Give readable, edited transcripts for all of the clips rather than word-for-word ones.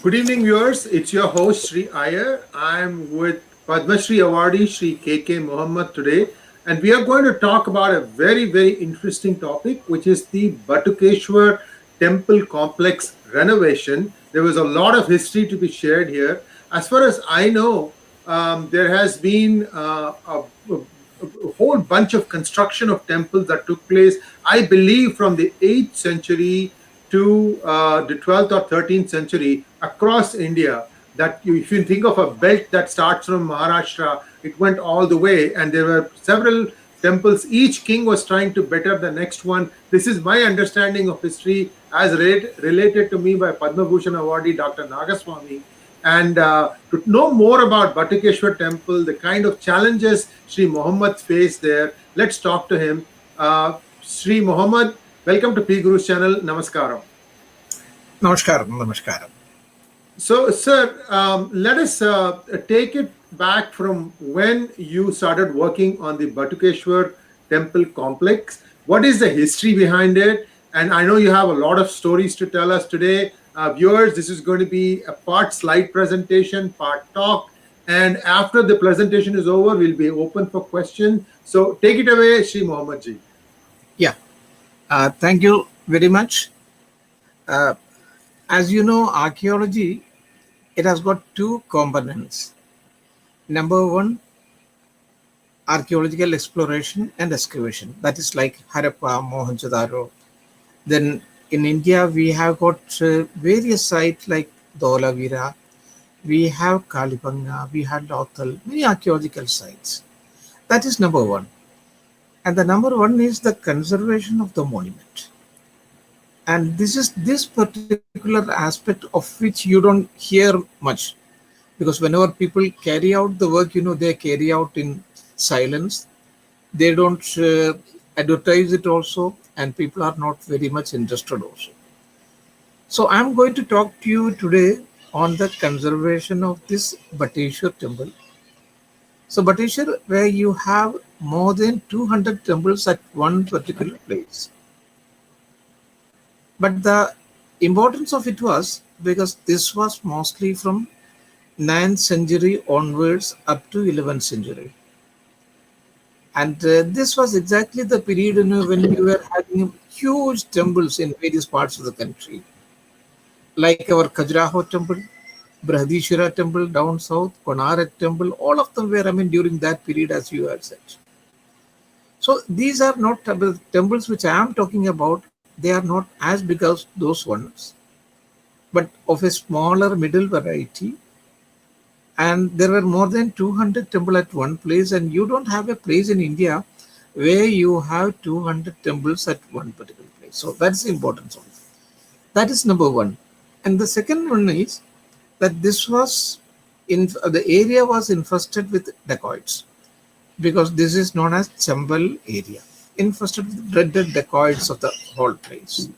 Good evening, viewers. It's your host Shri Iyer. I'm with Padmashri awardee Shri K K Muhammed today, and we are going to talk about a very interesting topic, which is the Bateshwar temple complex renovation. There was a lot of history to be shared here. As far as I know, there has been a whole bunch of construction of temples that took place, I believe, from the 8th century to the 12th or 13th century across India. If you think of a belt that starts from Maharashtra, it went all the way, and there were several temples. Each king was trying to better the next one. This is my understanding of history as related to me by Padma Bhushan awardee Dr. Nagaswamy. And to know more about Batukeshwar temple, the kind of challenges Sri Muhammad faced there, let's talk to him. Sri Muhammad, welcome to PGurus channel. Namaskaram. Namaskaram, namaskaram. So, sir, let us take it back from when you started working on the Batukeshwar temple complex. What is the history behind it? And I know you have a lot of stories to tell us today. Viewers, this is going to be a part slide presentation, part talk. And after the presentation is over, we'll be open for questions. So take it away, Sri Muhammad ji. Yeah, thank you very much. As you know, archaeology, it has got two components. Number one, archaeological exploration and excavation. That is like Harappa, Mohenjo-daro. Then in India, we have got various sites like Dholavira, we have Kalibanga, we have Lothal, many archaeological sites. That is number one. And the number one is the conservation of the monument. And this is this particular aspect of which you don't hear much, because whenever people carry out the work, they carry out in silence. They don't advertise it also, and people are not very much interested also. So I'm going to talk to you today on the conservation of this Bateshwar temple. So Bateshwar, where you have more than 200 temples at one particular place. But the importance of it was because this was mostly from 9th century onwards up to 11th century. And this was exactly the period when we were having huge temples in various parts of the country, like our Khajuraho temple, Brihadishwara temple down south, Konarak temple, all of them were, during that period, as you had said. So these are not temples which I am talking about. They are not as big as those ones, but of a smaller middle variety. And there were more than 200 temples at one place, and you don't have a place in India where you have 200 temples at one particular place. So that's the importance of it. That is number one. And the second one is that this was in the area was infested with dacoits, because this is known as Chambal area, infested with dreaded dacoits of the whole place.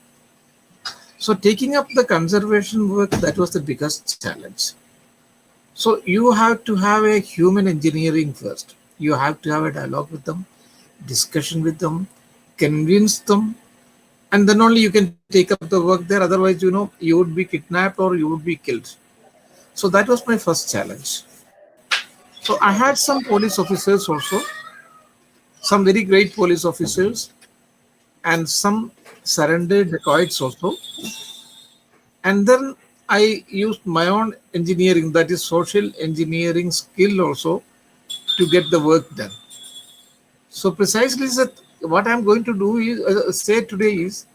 So taking up the conservation work, that was the biggest challenge. So you have to have a human engineering first. You have to have a dialogue with them, discussion with them, convince them, and then only you can take up the work there. Otherwise, you would be kidnapped or you would be killed. So that was my first challenge. So I had some police officers also, some very great police officers, and some surrendered dacoits also. And then I used my own engineering, that is social engineering skill also, to get the work done. So precisely that what I'm going to do is say today is,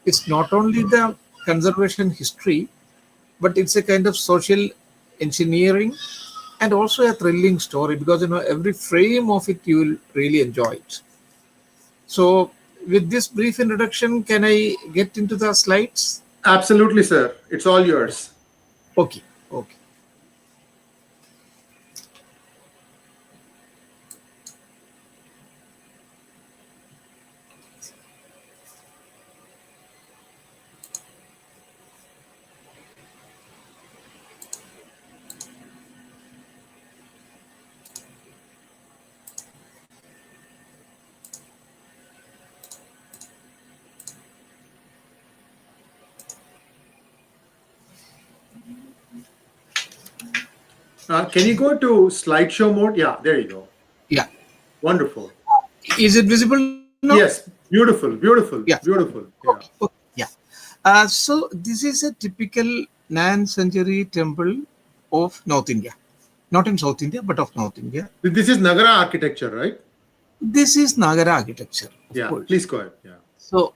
it's not only the conservation history, but it's a kind of social engineering and also a thrilling story, because every frame of it you will really enjoy it. So with this brief introduction, can I get into the slides? Absolutely, sir. It's all yours. Okay, okay. Can you go to slideshow mode? Yeah, there you go. Yeah. Wonderful. Is it visible now? Yes, beautiful, Yeah. beautiful, beautiful. Okay. Yeah. Okay. Yeah. So this is a typical 9th century temple of North India. Not in South India, but of North India. This is Nagara architecture, right? This is Nagara architecture, of Yeah. course. Please go ahead. Yeah. So,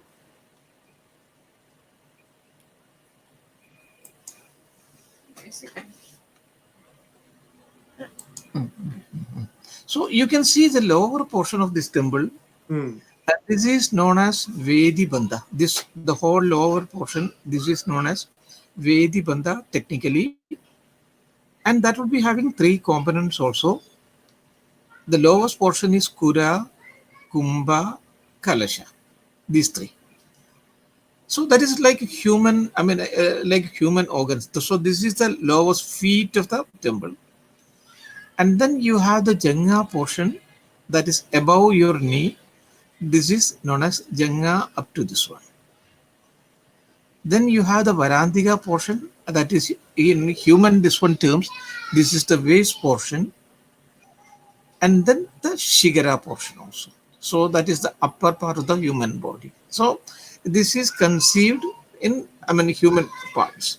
so you can see the lower portion of this temple. Hmm. This is known as Vedi Bandha. This the whole lower portion. This is known as Vedi Bandha technically, and that would be having three components also. The lowest portion is Kura, Kumbha, Kalasha. These three. So that is like human. I mean, like human organs. So this is the lowest feet of the temple, and then you have the Janga portion that is above your knee. This is known as Janga up to this one. Then you have the Varantika portion, that is in human this one terms. This is the waist portion, and then the Shigara portion also. So that is the upper part of the human body. So this is conceived in, I mean, human parts.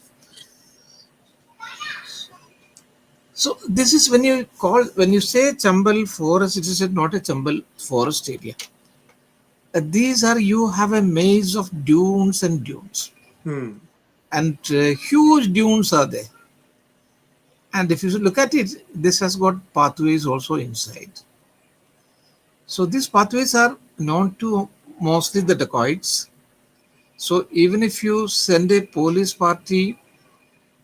So this is when you say Chambal forest, it is not a Chambal forest area. These are, you have a maze of dunes and dunes, Hmm. and huge dunes are there. And if you look at it, this has got pathways also inside. So these pathways are known to mostly the dacoits. So even if you send a police party,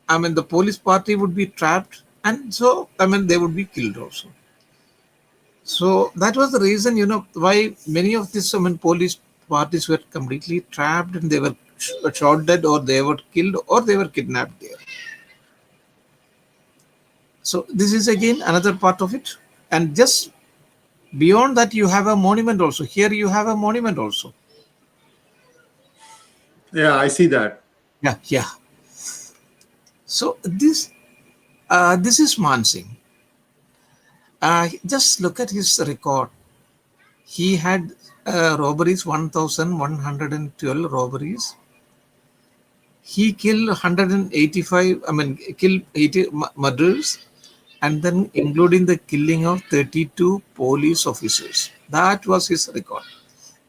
I mean, the police party would be trapped, and so, I mean, they would be killed also. So that was the reason, why many of these, I mean, police parties were completely trapped, and they were shot dead, or they were killed, or they were kidnapped there. So this is again another part of it. And just beyond that, you have a monument also. Here you have a monument also. Yeah, I see that. Yeah, yeah. So this is Mansingh. Just look at his record. He had robberies, 1,112 robberies. He killed 185, I mean, killed 80 murders, and then including the killing of 32 police officers. That was his record.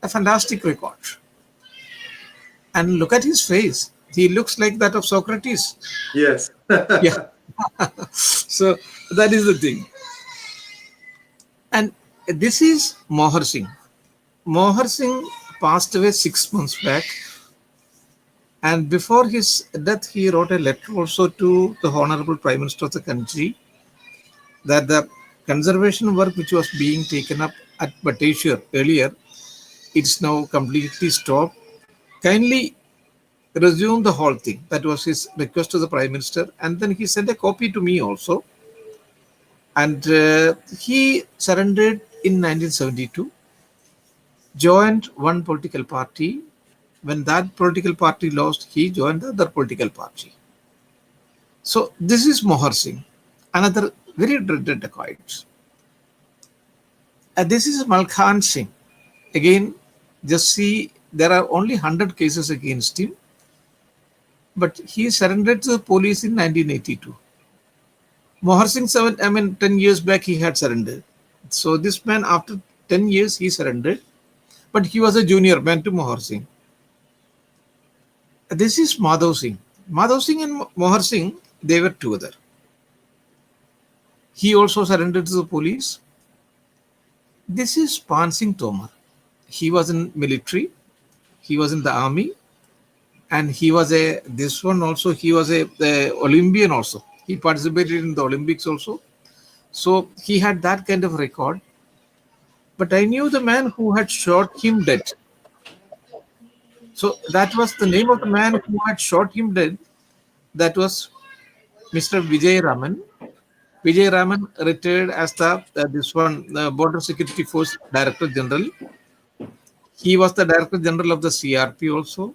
A fantastic record. And look at his face. He looks like that of Socrates. Yes. Yeah. So that is the thing. And this is Mohar Singh. Mohar Singh passed away 6 months back. And before his death, he wrote a letter also to the Honorable Prime Minister of the country that the conservation work which was being taken up at Bateshwar earlier, it's now completely stopped. Kindly resume the whole thing. That was his request to the Prime Minister. And then he sent a copy to me also. And he surrendered in 1972, joined one political party. When that political party lost, he joined the other political party. So this is Mohar Singh, another very dreaded dacoit. This is Malkhan Singh. Again, just see, there are only 100 cases against him, but he surrendered to the police in 1982. Mohar Singh, 10 years back, he had surrendered. So this man, after 10 years, he surrendered, but he was a junior man to Mohar Singh. This is Madhav Singh. Madhav Singh and Mohar Singh, they were together. He also surrendered to the police. This is Pan Singh Tomar. He was in military. He was in the army, and he was this one also. He was a Olympian also. He participated in the Olympics also. So he had that kind of record. But I knew the man who had shot him dead. So that was the name of the man who had shot him dead. That was Mr. Vijay Raman. Vijay Raman retired as the Border Security Force Director General. He was the Director General of the CRP also.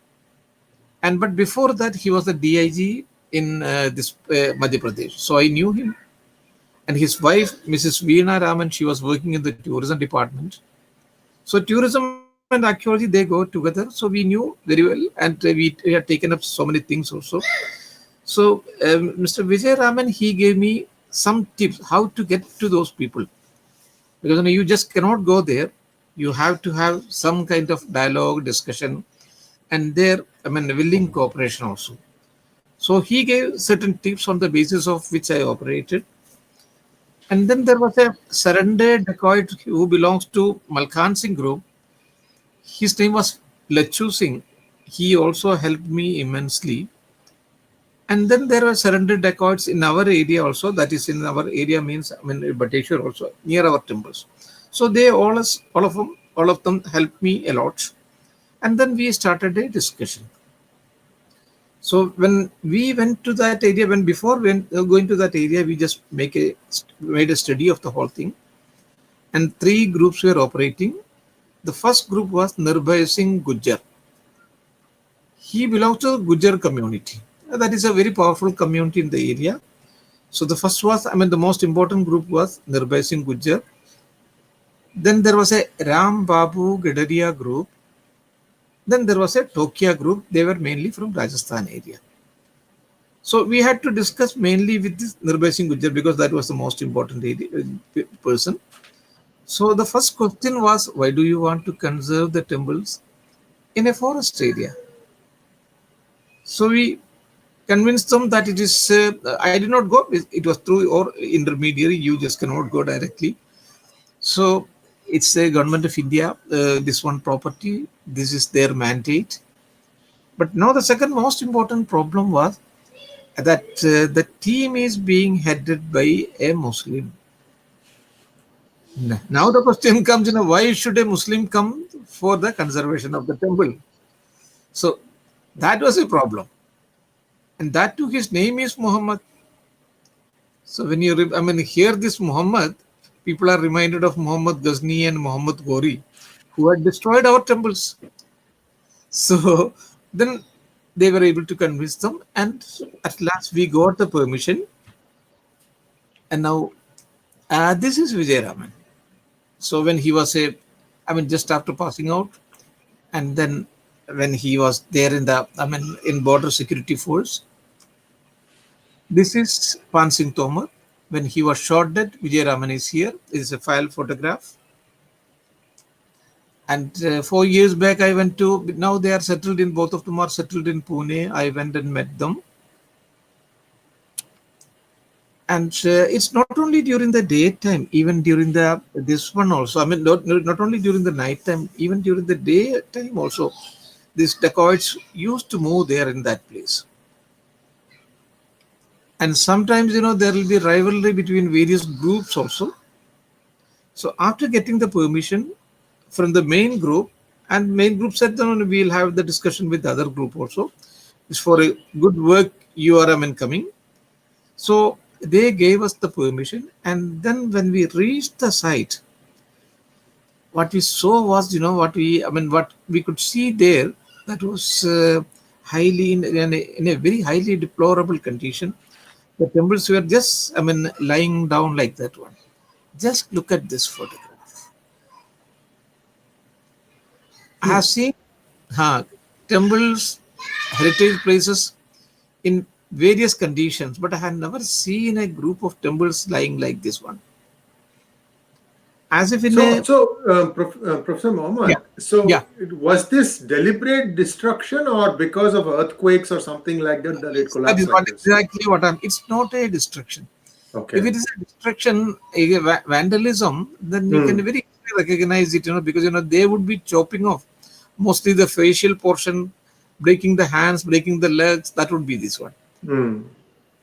And but before that, he was the DIG in this Madhya Pradesh. So I knew him. and his wife, Mrs. Veena Raman, she was working in the tourism department. So tourism and archaeology, they go together. So we knew very well, and we had taken up so many things also. So Mr. Vijay Raman, he gave me some tips how to get to those people, because you just cannot go there. You have to have some kind of dialogue, discussion, and their, willing cooperation also. So he gave certain tips on the basis of which I operated. And then there was a surrendered dacoit who belongs to Malkhan Singh group. His name was Lachu Singh. He also helped me immensely. And then there were surrendered dacoits in our area also. That is, in our area means, Bateshwar also, near our temples. So they all of them helped me a lot. And then we started a discussion. So when we went to that area, when before when going to that area, we just made a study of the whole thing, and three groups were operating. The first group was Nirbhay Singh Gujjar. He belongs to the Gujjar community. That is a very powerful community in the area. So the first was, the most important group was Nirbhay Singh Gujjar. Then there was a Ram Babu Gadaria group. Then there was a Tokia group. They were mainly from Rajasthan area. So we had to discuss mainly with this Nirbhay Singh Gujjar, because that was the most important person. So the first question was, why do you want to conserve the temples in a forest area? So we convinced them that it is, I did not go, it was through or intermediary, you just cannot go directly. So it's a government of India, this one property, this is their mandate. But now the second most important problem was that the team is being headed by a Muslim. Now the question comes, why should a Muslim come for the conservation of the temple? So that was a problem. And that too, his name is Muhammad. So when you, hear this Muhammad, people are reminded of Muhammad Ghazni and Muhammad Ghori, who had destroyed our temples. So then they were able to convince them, and at last we got the permission. And now this is Vijay Raman. So when he was just after passing out, and then when he was there in the, in border security force, this is Pan Singh Tomar. When he was shot dead, Vijay Raman is here. This is a file photograph. And 4 years back, I went to, now they are settled in, both of them are settled in Pune. I went and met them. And it's not only during the daytime, even during the, this one also, not only during the night time, even during the daytime also, these dacoits used to move there in that place. And sometimes, there will be rivalry between various groups also. So after getting the permission from the main group, and main group said, no, we'll have the discussion with the other group also. It's for a good work you are coming. So they gave us the permission. And then when we reached the site, what we saw was, what we could see there, that was highly, in a very highly deplorable condition. The temples were just, lying down like that one. Just look at this photograph. I have seen temples, heritage places in various conditions, but I have never seen a group of temples lying like this one. As if in So, a, Professor yeah, Mohammed, so yeah, was this deliberate destruction or because of earthquakes or something like that that it that collapsed is like what this? exactly what I'm. It's not a destruction. If Okay. it is a destruction, vandalism, then you can Hmm. very easily recognize it, because they would be chopping off mostly the facial portion, breaking the hands, breaking the legs. That would be this one. Hmm.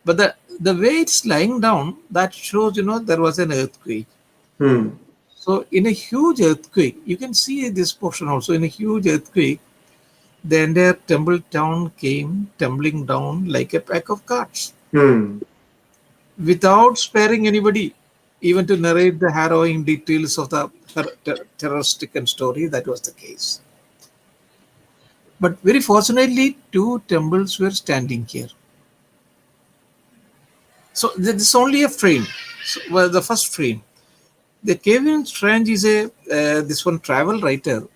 But the way it's lying down, that shows, there was an earthquake. Hmm. So in a huge earthquake, you can see this portion also. In a huge earthquake, the entire temple town came tumbling down like a pack of cards, Hmm. without sparing anybody, even to narrate the harrowing details of the terror-stricken story. That was the case. But very fortunately, two temples were standing here. So this is only a frame. So, well, the first frame. The Kevin Strange is a this one travel writer.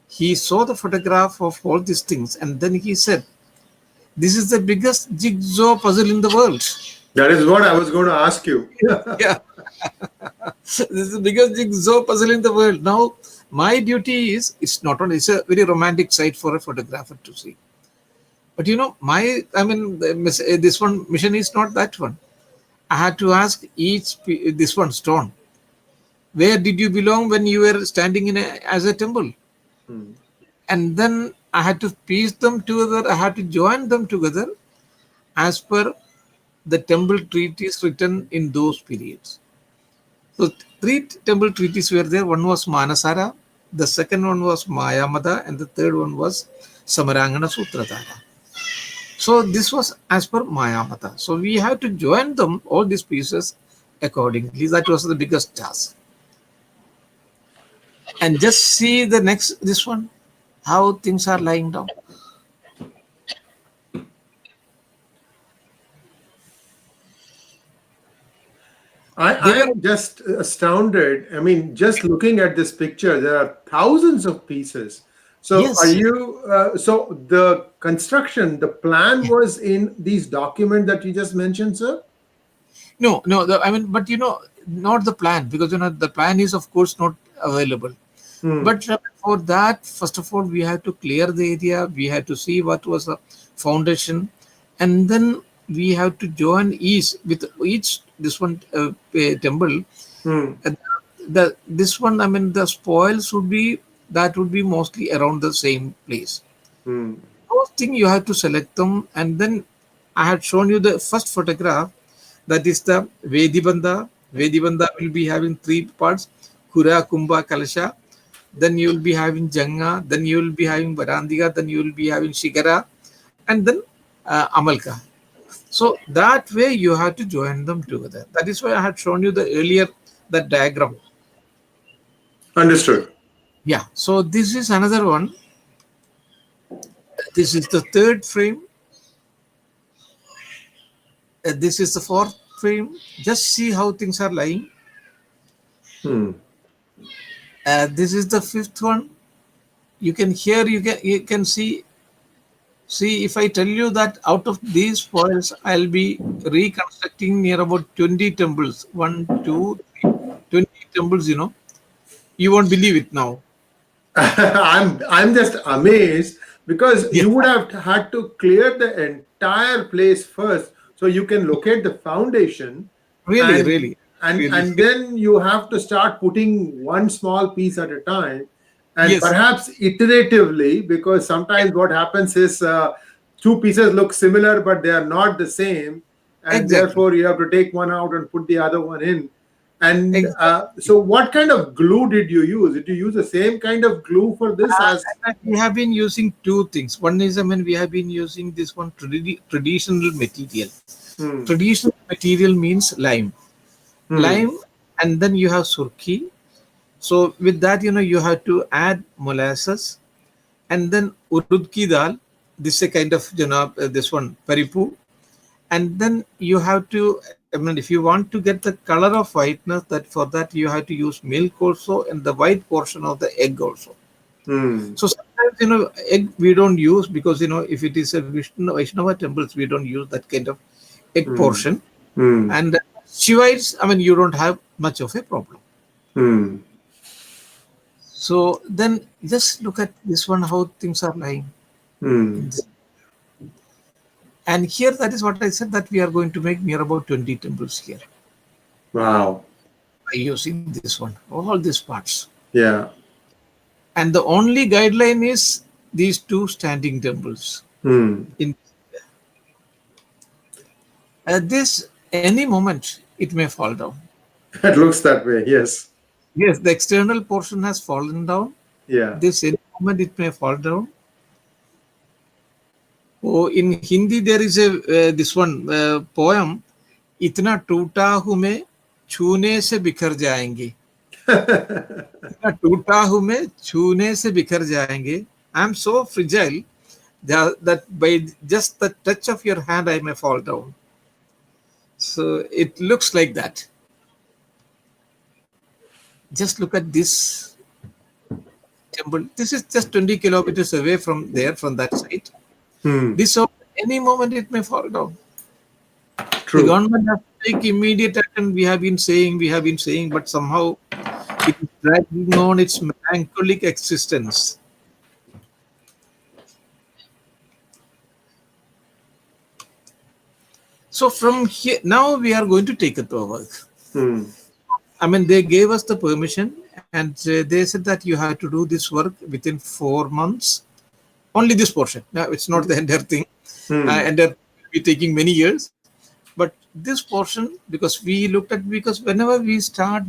He saw the photograph of all these things, and then he said, "This is the biggest jigsaw puzzle in the world." That is what I was going to ask you. Yeah, this is the biggest jigsaw puzzle in the world. Now, my duty is it's not only it's a very romantic sight for a photographer to see, but this one mission is not that one. I had to ask this one stone, where did you belong when you were standing as a temple? Hmm. And then I had to piece them together. I had to join them together as per the temple treaties written in those periods. So three temple treaties were there. One was Manasara, the second one was Mayamada, and the third one was Samarangana Sutradhara. So this was as per Mayamada. So we had to join them, all these pieces, accordingly. That was the biggest task. And just see the next, this one, how things are lying down. They I were, am just astounded. I mean, just looking at this picture, there are thousands of pieces. So, are yes, yes. you? So, the construction, the plan was in these document that you just mentioned, sir. No, no, but not the plan, because the plan is of course not available. Hmm. But for that, first of all, we had to clear the area. We had to see what was the foundation, and then we have to join each with each this one temple. Hmm. And the this one, the spoils would be that would be mostly around the same place. Hmm. First thing you have to select them, and then I had shown you the first photograph. That is the Vedibandha. Vedibandha will be having three parts: Kura, Kumbha, Kalasha. Then you will be having Janga. Then you will be having Varandiga. Then you will be having Shigara, and then Amalka. So that way you have to join them together. That is why I had shown you the earlier that diagram. Understood. Yeah. So this is another one. This is the third frame. This is the fourth frame. Just see how things are lying. Hmm. This is the fifth one. You can hear. You can see. See, if I tell you that out of these foils, I'll be reconstructing near about 20 temples. One, two, three, 20 temples. You won't believe it now. I'm just amazed because Yeah, you would have had to clear the entire place first so you can locate the foundation, really, and really, really. and then you have to start putting one small piece at a time, and Yes, perhaps iteratively, because sometimes what happens is two pieces look similar but they are not the same, and exactly. therefore you have to take one out and put the other one in. And Exactly. so, what kind of glue did you use? Did you use the same kind of glue for this as? We have been using two things. One is, we have been using this one traditional material. Hmm, Traditional material means lime. hmm, Lime, and then you have surki. So with that, you have to add molasses, and then urud ki dal. This is a kind of, this one, paripu. And then you have to, if you want to get the color of whiteness, that for that you have to use milk also, and the white portion of the egg also. hmm, So sometimes, egg we don't use, because, if it is a Vaishnava temples, we don't use that kind of egg hmm, portion. hmm, And Shivites, you don't have much of a problem. hmm, So then just look at this one, how things are lying. hmm. In this. And here, that is what I said, that we are going to make near about 20 temples here Wow. by using this one, all these parts. Yeah. And the only guideline is these two standing temples. Hmm. In this, any moment, it may fall down. It looks that way. Yes. Yes, the external portion has fallen down. Yeah. This any moment it may fall down. Oh, in Hindi there is a this one poem. इतना टूटा हूँ मैं छूने से बिखर जाएंगे. इतना टूटा हूँ मैं छूने से बिखर जाएंगे. I am so fragile that by just the touch of your hand I may fall down. So it looks like that. Just look at this temple. This is just 20 kilometers away from there, from that site. Hmm. This of any moment it may fall down. The True. government has to take immediate action. We have been saying, but somehow it is dragging on its melancholic existence. So from here, now we are going to take it over. Hmm. I mean, they gave us the permission, and they said that you have to do this work within 4 months. Only this portion. Now, it's not the entire thing. Hmm. And that will be taking many years. But this portion, because we looked at, because whenever we start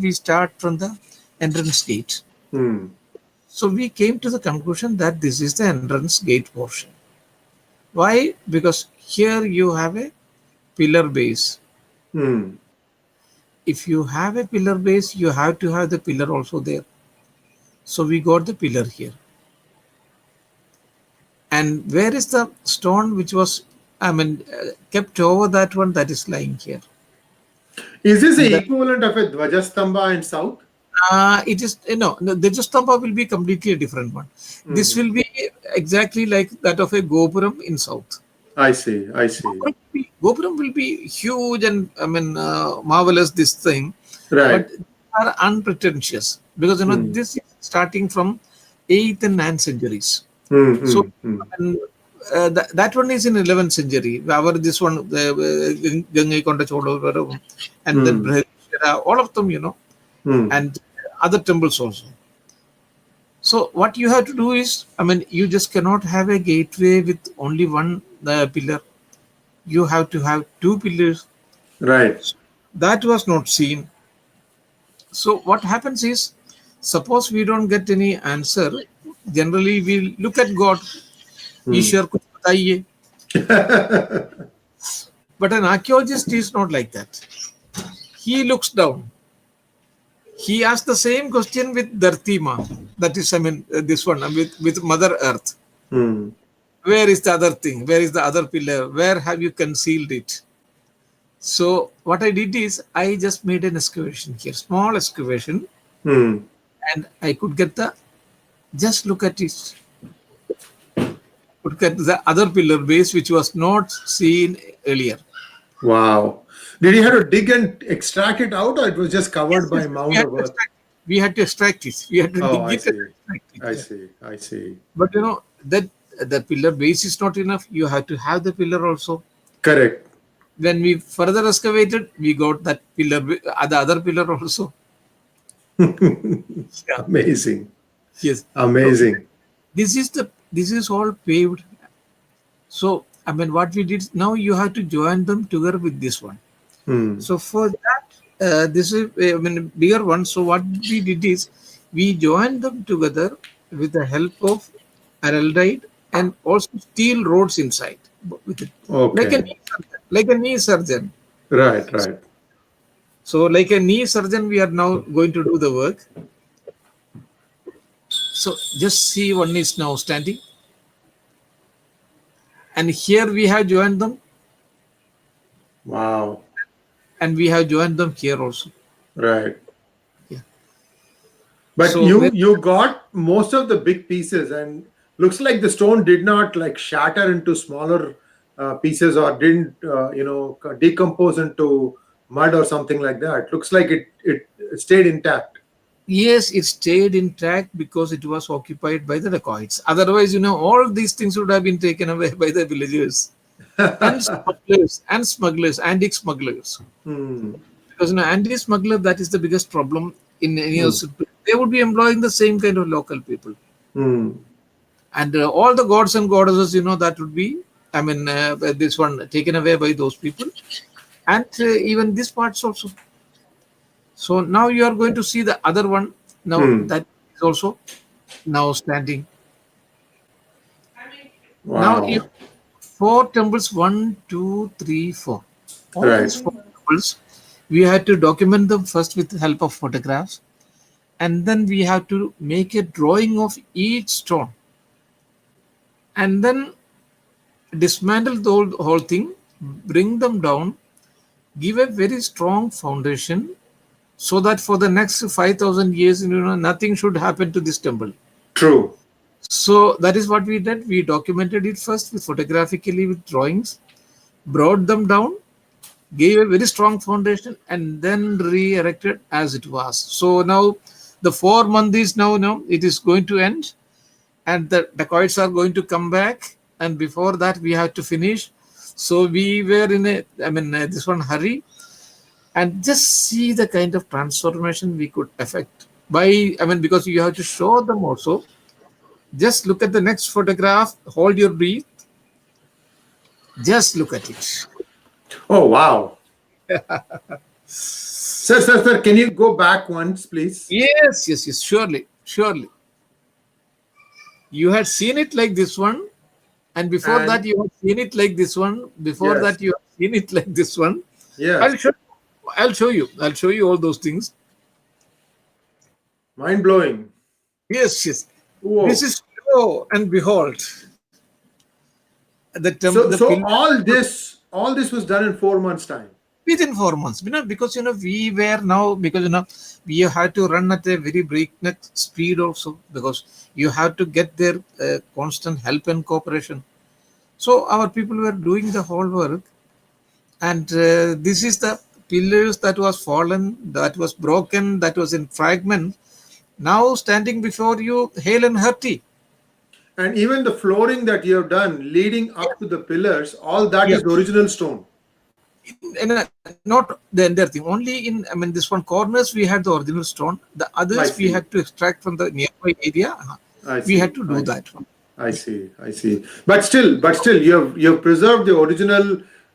from the entrance gate. Hmm. So we came to the conclusion that this is the entrance gate portion. Why? Because here you have a pillar base. Hmm. If you have a pillar base, you have to have the pillar also there. So we got the pillar here. And where is the stone which was, kept over that one that is lying here? Is this And the that, equivalent of a Dvajastamba in South? it is, no, the Justamba will be completely a different one. This Hmm. will be exactly like that of a Gopuram in South. I see. I see. Gopuram will be huge and marvelous, this thing, but Right. they are unpretentious because Hmm. this is starting from 8th and 9th centuries. Hmm. So Hmm. Hmm. and, that one is in 11th century. Our this one, Gangai Konda Chodavaram, and then Hmm. Brihadishwara, all of them, Hmm. and other temples also. So what you have to do is, you just cannot have a gateway with only one pillar. You have to have two pillars. Right. That was not seen. So what happens is, suppose we don't get any answer, generally we look at God. Hmm. ईश्वर कुछ बताइए. But an archaeologist is not like that. He looks down. He asks the same question with Dhartima. That is, this one, with Mother Earth. Hmm. Where is the other thing? Where is the other pillar? Where have you concealed it? So what I did is I just made an excavation here, small excavation, Hmm. and I could get the, just look at it. Look at the other pillar base which was not seen earlier. Wow. Did you have to dig and extract it out, or it was just Yes, covered by yes, a yes. We mound had of to earth? extract it. We had to extract it. We had to Oh, dig I it and see. extract it. I Yeah. see. I see. But that the pillar base is not enough. You have to have the pillar also. Correct. When we further excavated, we got that pillar, the other pillar also. Yeah. Amazing. Yes. So Amazing. this is all paved. So what we did now, you have to join them together with this one. Hmm. So for that, this is bigger one. So what we did is we joined them together with the help of araldite and also steel rods inside with it, Okay. like a knee surgeon. Right. Right. So like a knee surgeon, we are now going to do the work. So just see, one is now standing, and here we have joined them, Wow. and we have joined them here also. Right. Yeah. But So you got most of the big pieces, and looks like the stone did not like shatter into smaller pieces, or didn't decompose into mud or something like that. Looks like it stayed intact. yes, it stayed intact because it was occupied by the dacoits. Otherwise, all these things would have been taken away by the villagers and smugglers, antique smugglers. Hmm. Because antique smuggler, that is the biggest problem in any of Hmm. the, they would be employing the same kind of local people, Hmm. and all the gods and goddesses, that would be, this one taken away by those people, and even these parts also. So now you are going to see the other one. Now Hmm. that is also now standing. Now you Wow. four temples, one, two, three, four. All Right. these four temples, we had to document them first with the help of photographs, and then we have to make a drawing of each stone, and then dismantle the whole thing, bring them down, give a very strong foundation, so that for the next 5,000 years, nothing should happen to this temple. True. So that is what we did. We documented it first with photographically with drawings, brought them down, gave a very strong foundation, and then re-erected as it was. So now the 4 month is now it is going to end, and the dacoits are going to come back. And before that, we have to finish. So we were in this one hurry, and just see the kind of transformation we could effect by. Because you have to show them also. Just look at the next photograph. Hold your breath. Just look at it. Oh, wow. Sir, can you go back once, please? Yes, yes, yes. Surely, surely. You had seen it like this one, and before And that you have seen it like this one. Before yes, that you have seen it like this one. yes. I'll show. I'll show you. I'll show you all those things. Mind blowing. Yes, yes. This Whoa. is show and behold. The So pillar all this was done in 4 months' time. within 4 months. Because we were now, because we had to run at a very breakneck speed also, because you have to get their constant help and cooperation. So our people were doing the whole work, and this is the pillars that was fallen, that was broken, that was in fragment. Now standing before you, hale and hearty. And even the flooring that you have done leading up to the pillars, all that Yeah. is the original stone. Not the entire thing. Only in this one corners we had the original stone. The I others we see. had to extract from the nearby area. I We had see. to do that one. I see. I see. But still, you have preserved the original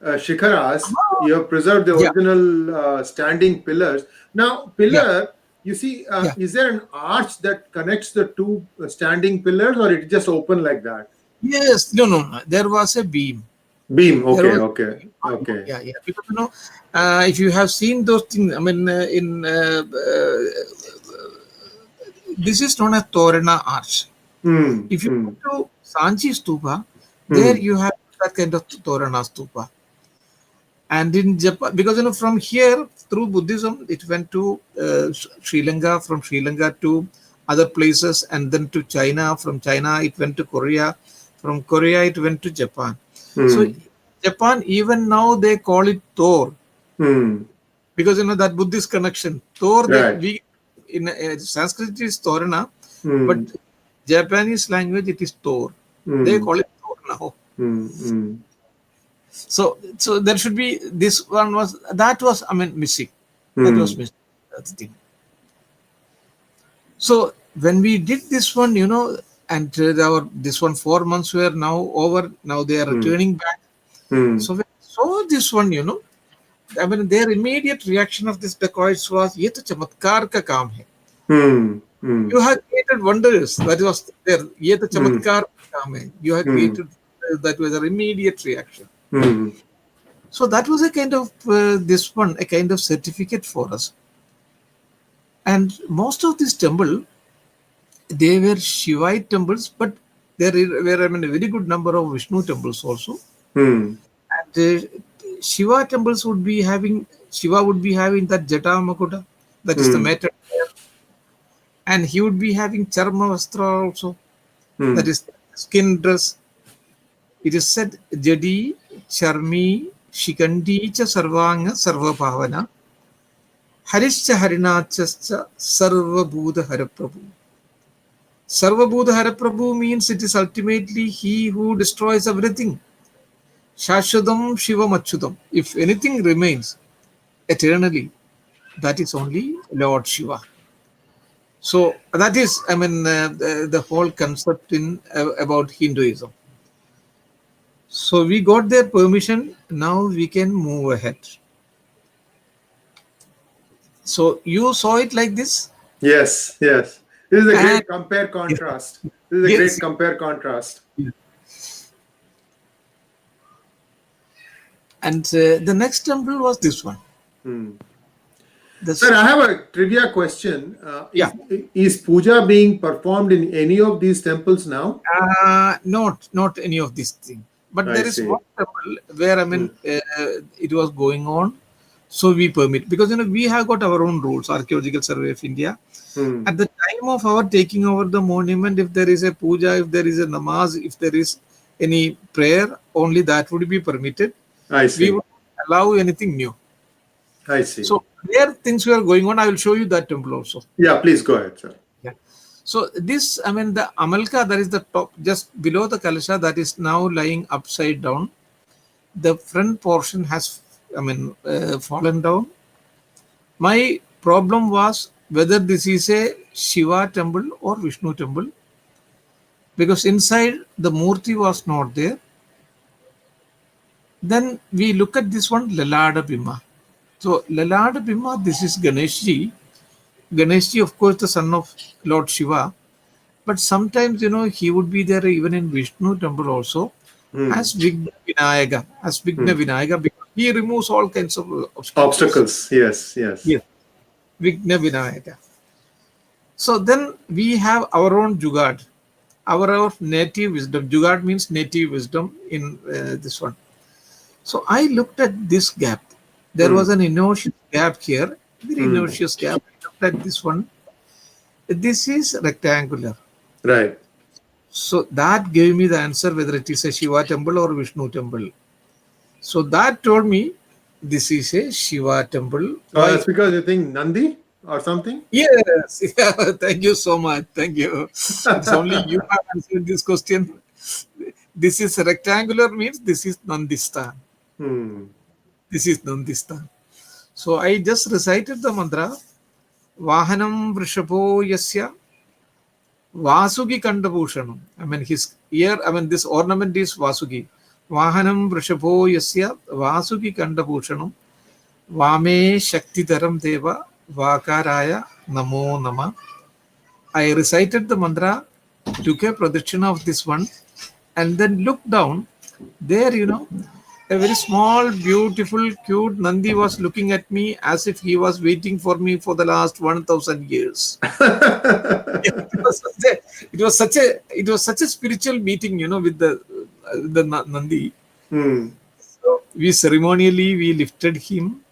shikharas. You have preserved the Yeah, original standing pillars. Now, yeah, pillar. You see, yeah. is there an arch that connects the two standing pillars, or it just open like that? Yes, no, no, no. There was a beam. Beam. There Okay. was, Okay. Okay. yeah, yeah. Because if you have seen those things, this is known as Torana arch. Hmm. If you Hmm. go to Sanchi Stupa, there Hmm. you have that kind of Torana Stupa. And in Japan, because from here through Buddhism, it went to Sri Lanka, from Sri Lanka to other places, and then to China. From China, it went to Korea. From Korea, it went to Japan. So Hmm. Japan, even now they call it Tor, Hmm. because that Buddhist connection. Tor, Right. we in Sanskrit it is Torana, but Hmm. Japanese language it is Tor. They Hmm. call it Tor now. Hmm. Hmm. So there should be this one was missing. That was Hmm. missing. That's the thing. So when we did this one, and our this one 4 months were now over. Now they are Hmm. returning back. Hmm. So when I saw this one, their immediate reaction of this dacoits was, "Ye to chamatkar ka kaam hai. Hmm. Hmm. You have created wonders." That was there. "Ye to Hmm. chamatkar ka kaam hai." You have Hmm. created. That was their immediate reaction. Hmm. So that was a kind of this one, a kind of certificate for us. And most of this temple, they were Shivite temples, but there were a very good number of Vishnu temples also. Hmm. And Shiva would be having that Jata Makuta, that is the Hmm. matted hair, and he would be having Charma Vastra also, that Hmm. is skin dress. It is said Jadi, Charmi, Shikandi, Cha Sarvanga, Sarva Bhavana, Harischa Harinachascha, Sarva Buddha Haraprabhu. Sarva Buddha Haraprabhu means it is ultimately he who destroys everything. Shashwadam Shivam Achyutam. If anything remains eternally, that is only Lord Shiva. So that is, the whole concept in about Hinduism. So we got their permission. Now we can move ahead. So you saw it like this, Yes. Yes. This is a and great compare contrast. This is a yes, great compare contrast. and the next temple was this one. Hmm. Sir, This, I have a trivia question. yeah, Is puja being performed in any of these temples now? not any of these things. But I there is see. one temple where Hmm. it was going on. So we permit, because we have got our own rules, Archaeological Survey of India. Hmm. At the time of our taking over the monument, if there is a puja, if there is a namaz, if there is any prayer, only that would be permitted. I We see. would not allow anything new. I see. So there things were going on. I will show you that temple also. Yeah, please go ahead, sir. Yeah. So this, I mean, the Amalka, that is the top, just below the Kalasha, that is now lying upside down. The front portion has, I mean, fallen down. My problem was whether this is a Shiva temple or Vishnu temple, because inside the Murti was not there. Then we look at this one, Lalada Bhima. So Lalada Bhima, this is Ganeshji. Ganeshji, of course, the son of Lord Shiva. But sometimes, he would be there even in Vishnu temple also Hmm. as Vigna Hmm. Vinayaga, because he removes all kinds of obstacles. Obstacles. Yes, yes. Yes, Vigna Vinayaga. So then we have our own Jugad, our native wisdom. Jugad means native wisdom in this one. So I looked at this gap. There was Hmm. an innocuous gap here, very Hmm. innocuous gap. I looked at this one. This is rectangular. Right. So that gave me the answer whether it is a Shiva temple or Vishnu temple. So that told me this is a Shiva temple. Oh, Why? that's because you think Nandi or something? Yes, yeah, thank you so much. Thank you. It's only you have answered this question. This is rectangular means this is Nandistan. Hmm. This is Nandistan. So I just recited the mantra. Vahanam Vrishabho Yasya Vasugi Kandabhushanam. I mean, his ear, I mean, this ornament is Vasugi. Vahanam Vrishabho Yasya Vasugi Kandabhushanam Vame Shaktidaram Deva Vakaraya Namo Nama. I recited the mantra, took a pradakshina of this one, and then looked down. There, a very small, beautiful, cute Nandi was looking at me as if he was waiting for me for the last 1,000 years. Yeah, it was such a spiritual meeting, with the Nandi. Hmm. So we ceremonially we lifted him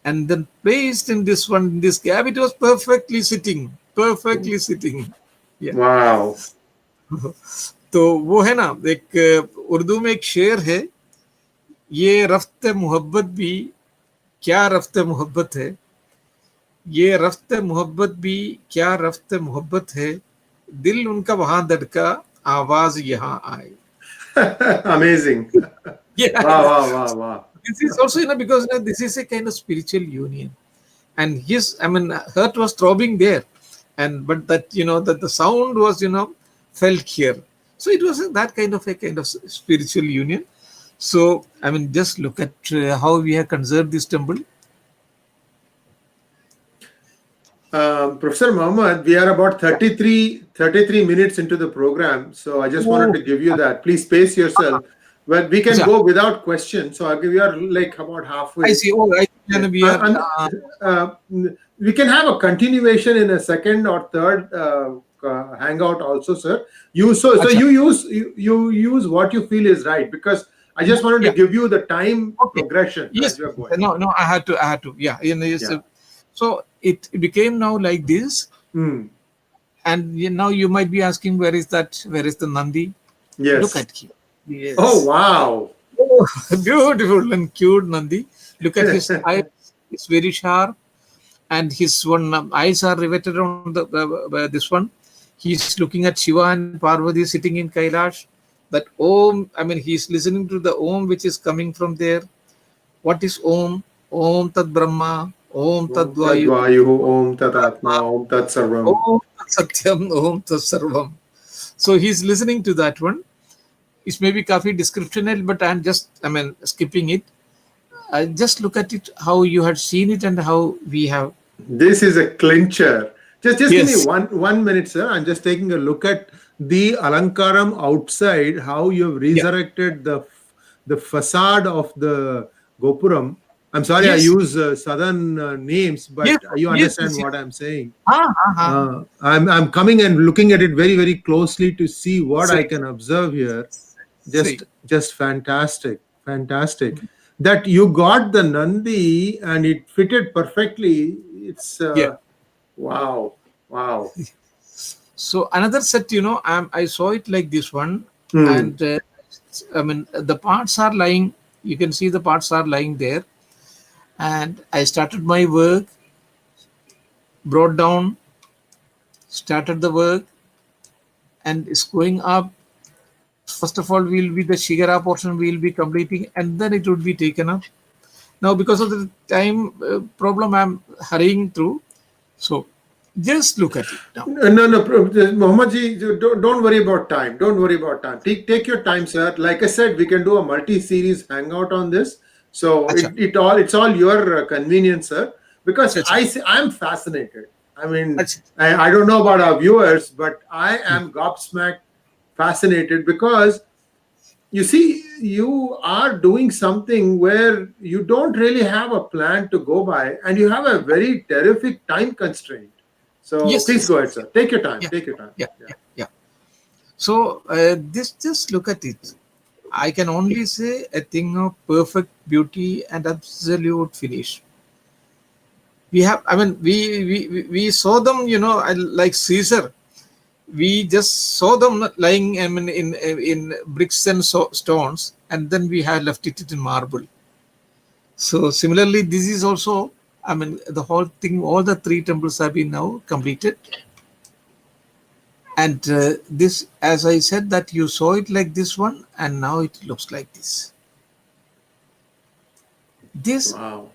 and then placed in this one, in this gap. It was perfectly sitting. Yeah. Wow. तो वो है ना, एक उर्दू में एक शेर है, ये रफ्ते मोहब्बत भी क्या रफ्ते मोहब्बत है, ये रफ्ते मोहब्बत भी क्या रफ्ते मोहब्बत है, दिल उनका वहां धड़का आवाज यहाँ आए. Amazing. Yeah, Wow, wow, wow, wow. this is also, because this is a kind of spiritual union, and his, I mean, heart was throbbing there, and but that, that the sound was, felt here. So it was that kind of spiritual union. So I mean, just look at how we have conserved this temple. Professor Muhammad, we are about 33 minutes into the program. So I just wanted Oh, to give you that. Please pace yourself. Well, we can acha, go without questions. So we are like about I halfway. see. Oh, I Yeah. think we are. Uh, we can have a continuation in a second or third hangout also, sir. So Acha, you use what you feel is right, because I just wanted to yeah. give you the time Okay. progression Yes. as you're going. No. I had to. Yeah. Yes. Yeah. So it became now like this, Hmm. and now you might be asking, where is that? Where is the Nandi? Look Yes. at him. Oh, Yes. wow. Oh, beautiful and cute Nandi. Look at his eyes. It's very sharp, and his one eyes are riveted on this one. He's looking at Shiva and Parvati sitting in Kailash. That Om, I mean, he's listening to the Om which is coming from there. What is Om? Om Tad Brahma, Om Tad Om Tat Vayu, Vayuhu, Om Tat Atma, Atma, Om Tat Sarvam. Om Tat Satyam, Om Tat Sarvam. So he's listening to that one. It's maybe coffee descriptional, but I'm just, I mean, skipping it. I just look at it, how you had seen it and how we have. This is a clincher. Just give me Yes. one minute, sir. I'm just taking a look at the Alankaram outside, how you've Yeah. resurrected the facade of the Gopuram. I'm sorry I Yes. use southern names, Yes. but you Yes. understand Yes. Yes. what I'm saying. Ah. I'm coming and looking at it very, very closely to see what I See. can observe here. See. Just fantastic, fantastic. that you got the Nandi and it fitted perfectly. It's Yeah. wow, wow. So another set, I saw it like this one, Hmm. and I mean the parts are lying. You can see the parts are lying there, and I started my work, brought down, started the work, and it's going up. First of all, will be the Shigara portion will be completing, and then it would be taken up. Now, because of the time problem, I'm hurrying through. So, just look at it now. No, no, Mohammed ji, you don't worry about time. Don't worry about time. Take your time, sir. Like I said, we can do a multi-series hangout on this. So Acha, it's all your convenience, sir. Because acha, acha, I'm fascinated. I mean, acha. I don't know about our viewers, but I Hmm. am gobsmacked, fascinated because you see, you are doing something where you don't really have a plan to go by, and you have a very terrific time constraint. So Yes, please yes, go ahead, sir. Take your time. yeah, Take your time. yeah, Yeah. yeah, yeah. So, this just look at it. I can only say a thing of perfect beauty and absolute finish. We have, I mean, we saw them, like Caesar. We just saw them lying, I mean, in bricks and stones, and then we had left it in marble. So similarly, this is also, I mean, the whole thing, all the three temples have been now completed. And this, as I said, that you saw it like this one, and now it looks like this. This Wow.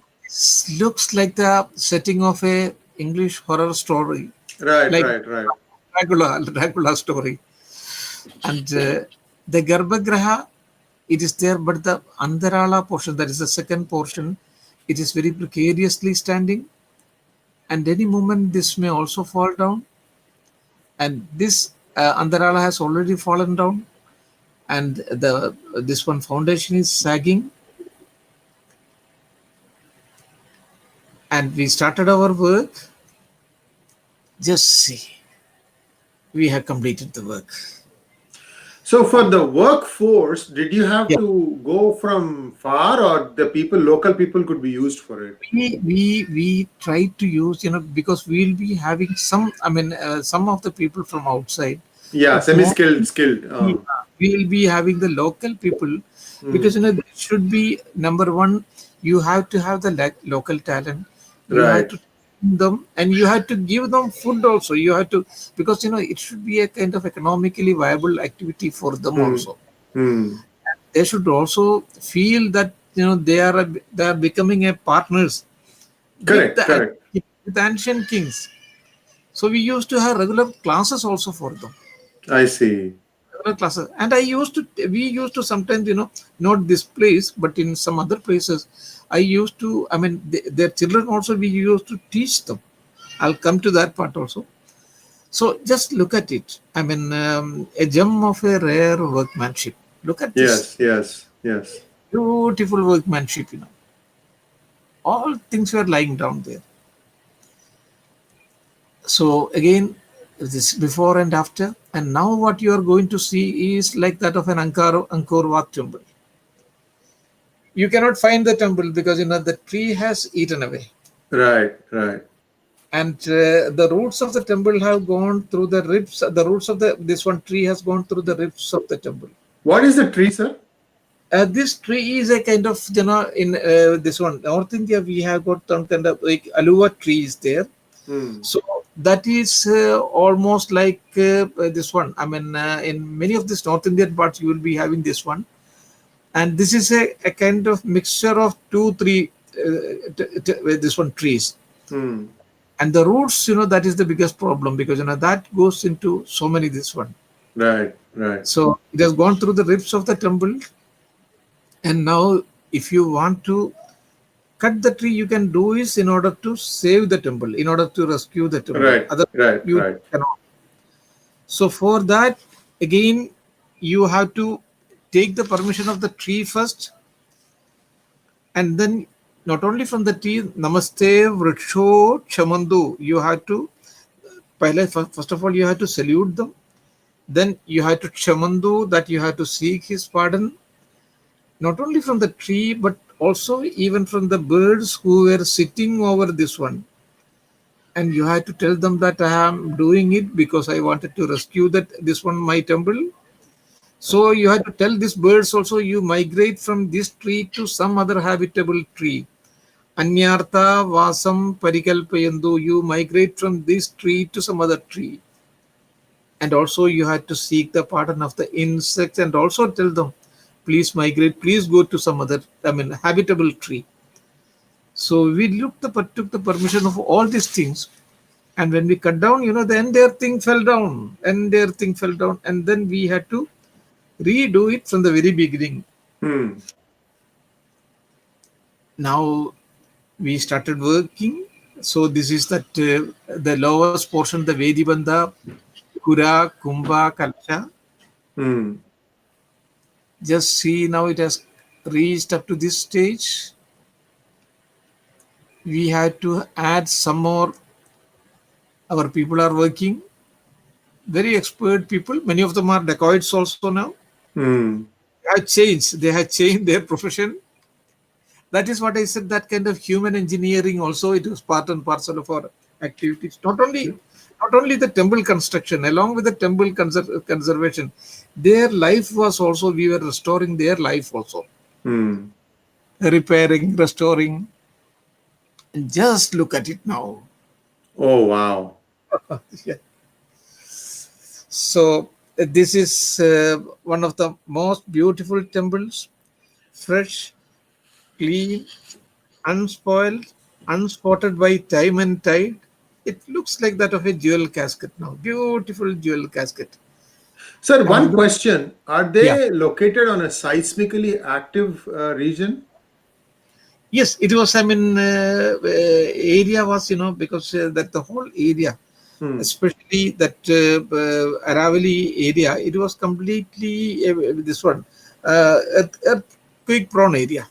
looks like the setting of a English horror story, Right, like right, right. Dracula story. And the Garbhagraha, it is there, but the Andarala portion, that is the second portion, it is very precariously standing, and any moment this may also fall down. And this Andarala has already fallen down, and the this one foundation is sagging. And we started our work. Just see, we have completed the work. So for the workforce, did you have Yeah. to go from far, or the local people could be used for it? We try to use, because we'll be having some, I mean, some of the people from outside, Yeah, but semi-skilled, skilled. we'll be having the local people, because Hmm. there should be number one, you have to have the local talent. You have Right. to train them, and you have to give them food also. You have to, because it should be a kind of economically viable activity for them Hmm. also. Hmm. They should also feel that they are becoming a partners with Correct, the correct. with ancient kings. So we used to have regular classes also for them. I see. Regular classes, and we used to sometimes, not this place, but in some other places, I used to. I mean, their children also we used to teach them. I'll come to that part also. So just look at it. I mean, a gem of a rare workmanship. Look at this Yes, yes, yes. beautiful workmanship. All things were lying down there. So again, this before and after, and now what you are going to see is like that of an Angkor Wat temple. You cannot find the temple because the tree has eaten away, Right, right. and the roots of the temple have gone through the ribs. The roots of the this one tree has gone through the ribs of the temple. What is the tree, sir? This tree is a kind of, in this one North India we have got some kind of like aluva trees there. Hmm. So that is almost like this one. I mean, in many of these North Indian parts, you will be having this one, and this is a kind of mixture of two, three this one trees, Hmm. and the roots. That is the biggest problem, because that goes into so many this one. Right, right. So it has gone through the ribs of the temple, and now if you want to cut the tree, you can do is in order to save the temple, in order to rescue the temple. Right, Otherwise, right, you right. cannot. So for that, again, you have to take the permission of the tree first, and then not only from the tree, Namaste Vriksho Chamandu. You have to first of all you have to salute them. Then you have to Chamandu, that you have to seek his pardon, not only from the tree but also even from the birds who were sitting over this one, and you had to tell them that I am doing it because I wanted to rescue that this one my temple. So you had to tell these birds also, you migrate from this tree to some other habitable tree. Anyartha vasam parikalpayandu, you migrate from this tree to some other tree. And also you had to seek the pardon of the insects and also tell them, please migrate, please go to some other, habitable tree. So we took the permission of all these things. And when we cut down, then their thing fell down and their thing fell down. And then we had to redo it from the very beginning. Hmm. Now we started working. So this is that the lowest portion, the Vedibandha, Kura, Kumbha, Kalsha. Hmm. Just see, now it has reached up to this stage. We had to add some more. Our people are working, very expert people. Many of them are dacoits also now. Hmm. They have changed their profession. That is what I said, that kind of human engineering also, it was part and parcel of our activities. Not only the temple construction, along with the temple conservation, their life was also, we were restoring their life also, Hmm. repairing, restoring. And just look at it now. Oh, wow. Yeah. So this is one of the most beautiful temples, fresh, clean, unspoiled, unspotted by time and tide. It looks like that of a jewel casket now. Beautiful jewel casket. Sir, one Another, question. Are yeah. they located on a seismically active region? Yes, it was. Area was, because that the whole area, Hmm. especially that Aravali area, it was completely this one, earthquake prone area.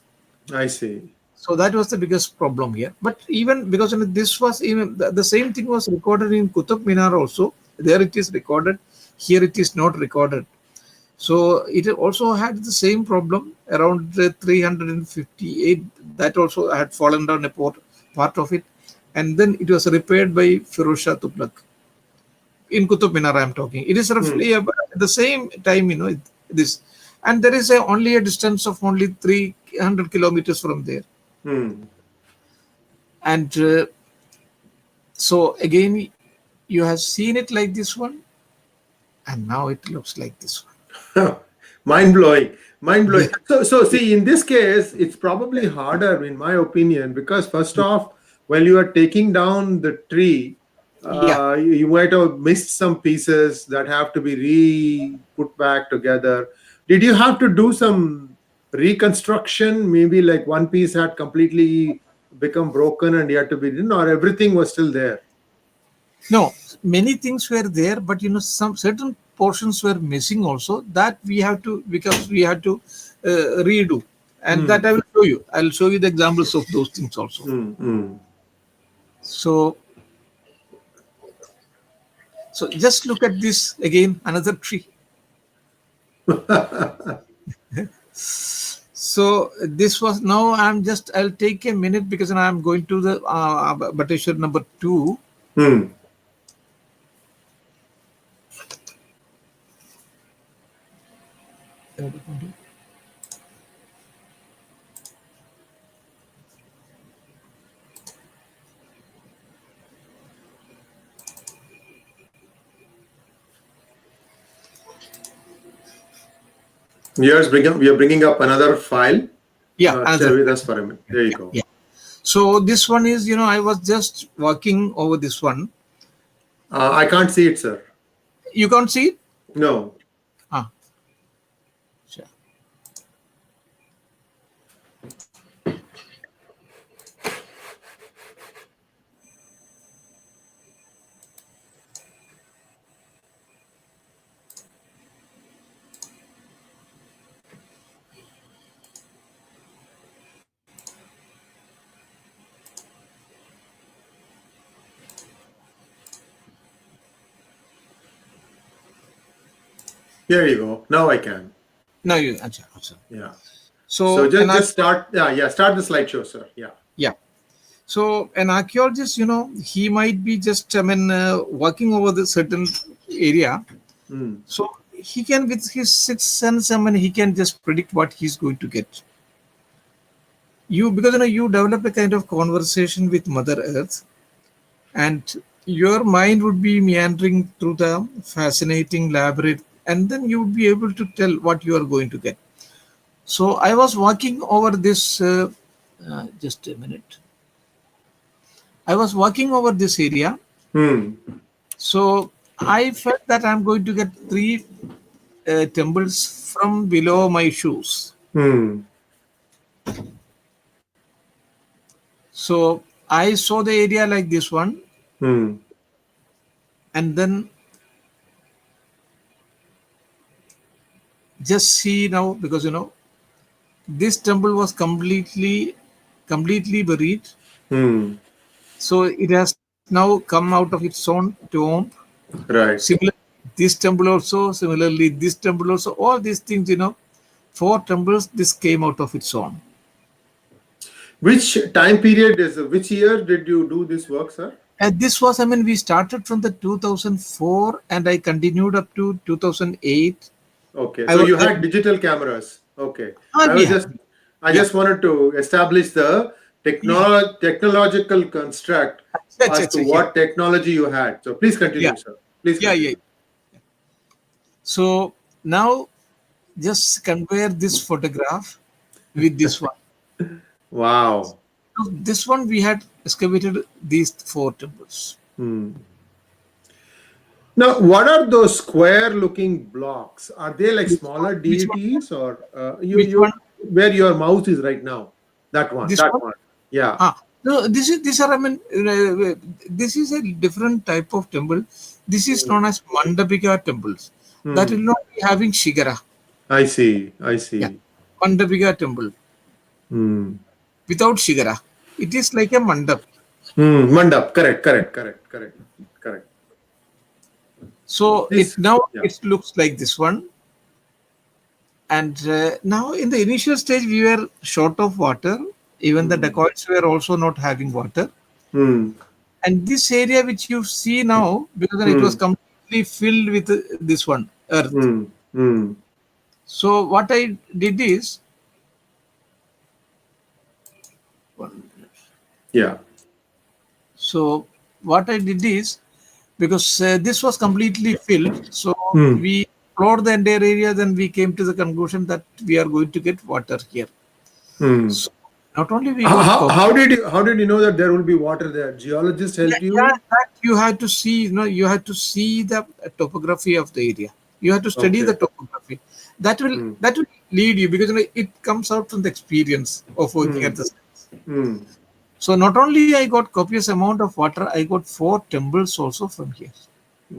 I see. So that was the biggest problem here. But even because this was, even the same thing was recorded in Qutub Minar also. There it is recorded. Here it is not recorded. So it also had the same problem around 358. That also had fallen down a part of it. And then it was repaired by Firoz Shah Tughlaq. In Qutub Minar I am talking. It is Hmm. roughly at the same time, this. And there is only a distance of only 300 kilometers from there. Hmm. And so again, you have seen it like this one, and now it looks like this one. Mind blowing. Mind Yeah. blowing. So see, in this case, it's probably harder, in my opinion, because first off, when you are taking down the tree, Yeah. you might have missed some pieces that have to be put back together. Did you have to do some reconstruction? Maybe like one piece had completely become broken and you had to be, or everything was still there. No, many things were there, but some certain portions were missing also. That we have to, because we had to redo, and that Hmm. I will show you. I'll show you the examples of those things also. Hmm. Hmm. So, just look at this again, another tree. So this was, now I'll take a minute because I'm going to the Bateshwar number 2. Hmm. We are bringing up another file. Yeah, Stay another. with us for a minute. There you go. Yeah. So this one is, I was just working over this one. I can't see it, sir. You can't see it? No. Ah, sure. Here you go. Now I can. Now you, acha, acha. Yeah. So So just start. Yeah, start the slideshow, sir. Yeah. yeah. So an archaeologist, he might be just, working over the certain area. Mm. So he can, with his sixth sense, he can just predict what he's going to get. Because you develop a kind of conversation with Mother Earth, and your mind would be meandering through the fascinating labyrinth, and then you would be able to tell what you are going to get. So I was walking over this. Just a minute. I was walking over this area. Mm. So I felt that I'm going to get three temples from below my shoes. Mm. So I saw the area like this one, Mm. and then just see now, because this temple was completely buried. Mm. So it has now come out of its own tomb. Right. Similarly, this temple also, similarly, this temple also, all these things, four temples, this came out of its own. Which time period is? Which year did you do this work, sir? And this was, we started from the 2004 and I continued up to 2008. Okay, I so was you there. had digital cameras. Okay, Ah, I we was had. just, I Yeah. just wanted to establish the Yeah. technological construct as to Yeah. what technology you had. So please Yeah. continue, sir. Please Yeah. Yeah. continue. So now just compare this photograph with this one. Wow. So this one we had excavated these four temples. Hmm. Now, what are those square-looking blocks? Are they like Which one? smaller Which one? deities, or Which one? where your mouse is right now? That one. This That one? one. Yeah. Ah, no, these are, this is a different type of temple. This is Hmm. known as Mandapika temples. That will Hmm. not be having Shigara. I see. I Yeah. see. Mandapika temple Hmm. without Shigara. It is like a mandap. Hmm. Mandap. Correct. Correct. Correct. Correct. Correct. So it This. now Yeah. it looks like this one. And now in the initial stage we were short of water. Even the Hmm. dacoits were also not having water. Hmm. And this area which you see now, because it was Hmm. completely filled with this one earth. Hmm. Hmm. So what I did is, Yeah. so what I did is, because this was completely filled, so Hmm. we explored the entire area. Then we came to the conclusion that we are going to get water here. Hmm. So not only we got How did you know that there will be water there? Geologists yeah, helped yeah, you? that you had to see, you had to see the topography of the area. You have to study the Okay. topography. That will Hmm. that will lead you, because it comes out from the experience of working Hmm. at the site. Hmm. So not only I got copious amount of water, I got four temples also from here.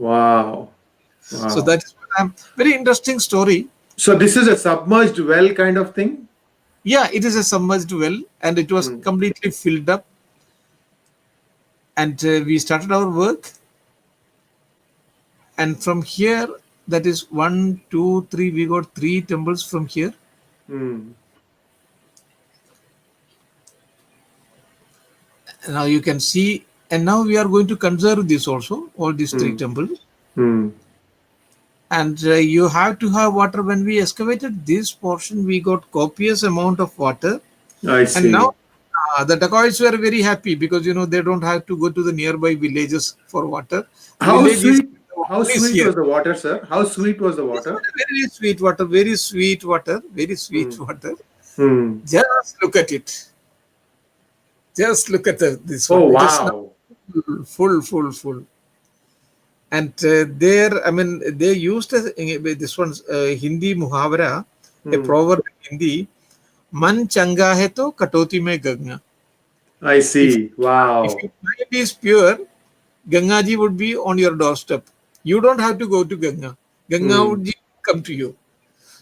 Wow. So Wow. that is what I'm very interesting story. So this is a submerged well kind of thing? Yeah, it is a submerged well, and it was Hmm. completely filled up. And we started our work. And from here, that is one, two, three. We got three temples from here. Hmm. Now you can see, and now we are going to conserve this also, all these three Hmm. temples. Hmm. And you have to have water. When we excavated this portion, we got copious amount of water. I And now see. the dacoits were very happy, because they don't have to go to the nearby villages for water. The How village is sweet, the how water is sweet here. was the water, sir? How sweet was the This water? one is very sweet water, very sweet water, very Hmm. sweet water. Hmm. Just look at it. Just look at this Oh, one. It is now wow. full. And there, they used this one's Hindi muhavara, a Hmm. proverb in Hindi. Man changa hai to katoti mein ganga. I If see. if your Wow. mind is pure, Gangaji would be on your doorstep. You don't have to go to Ganga. Ganga Hmm. would come to you.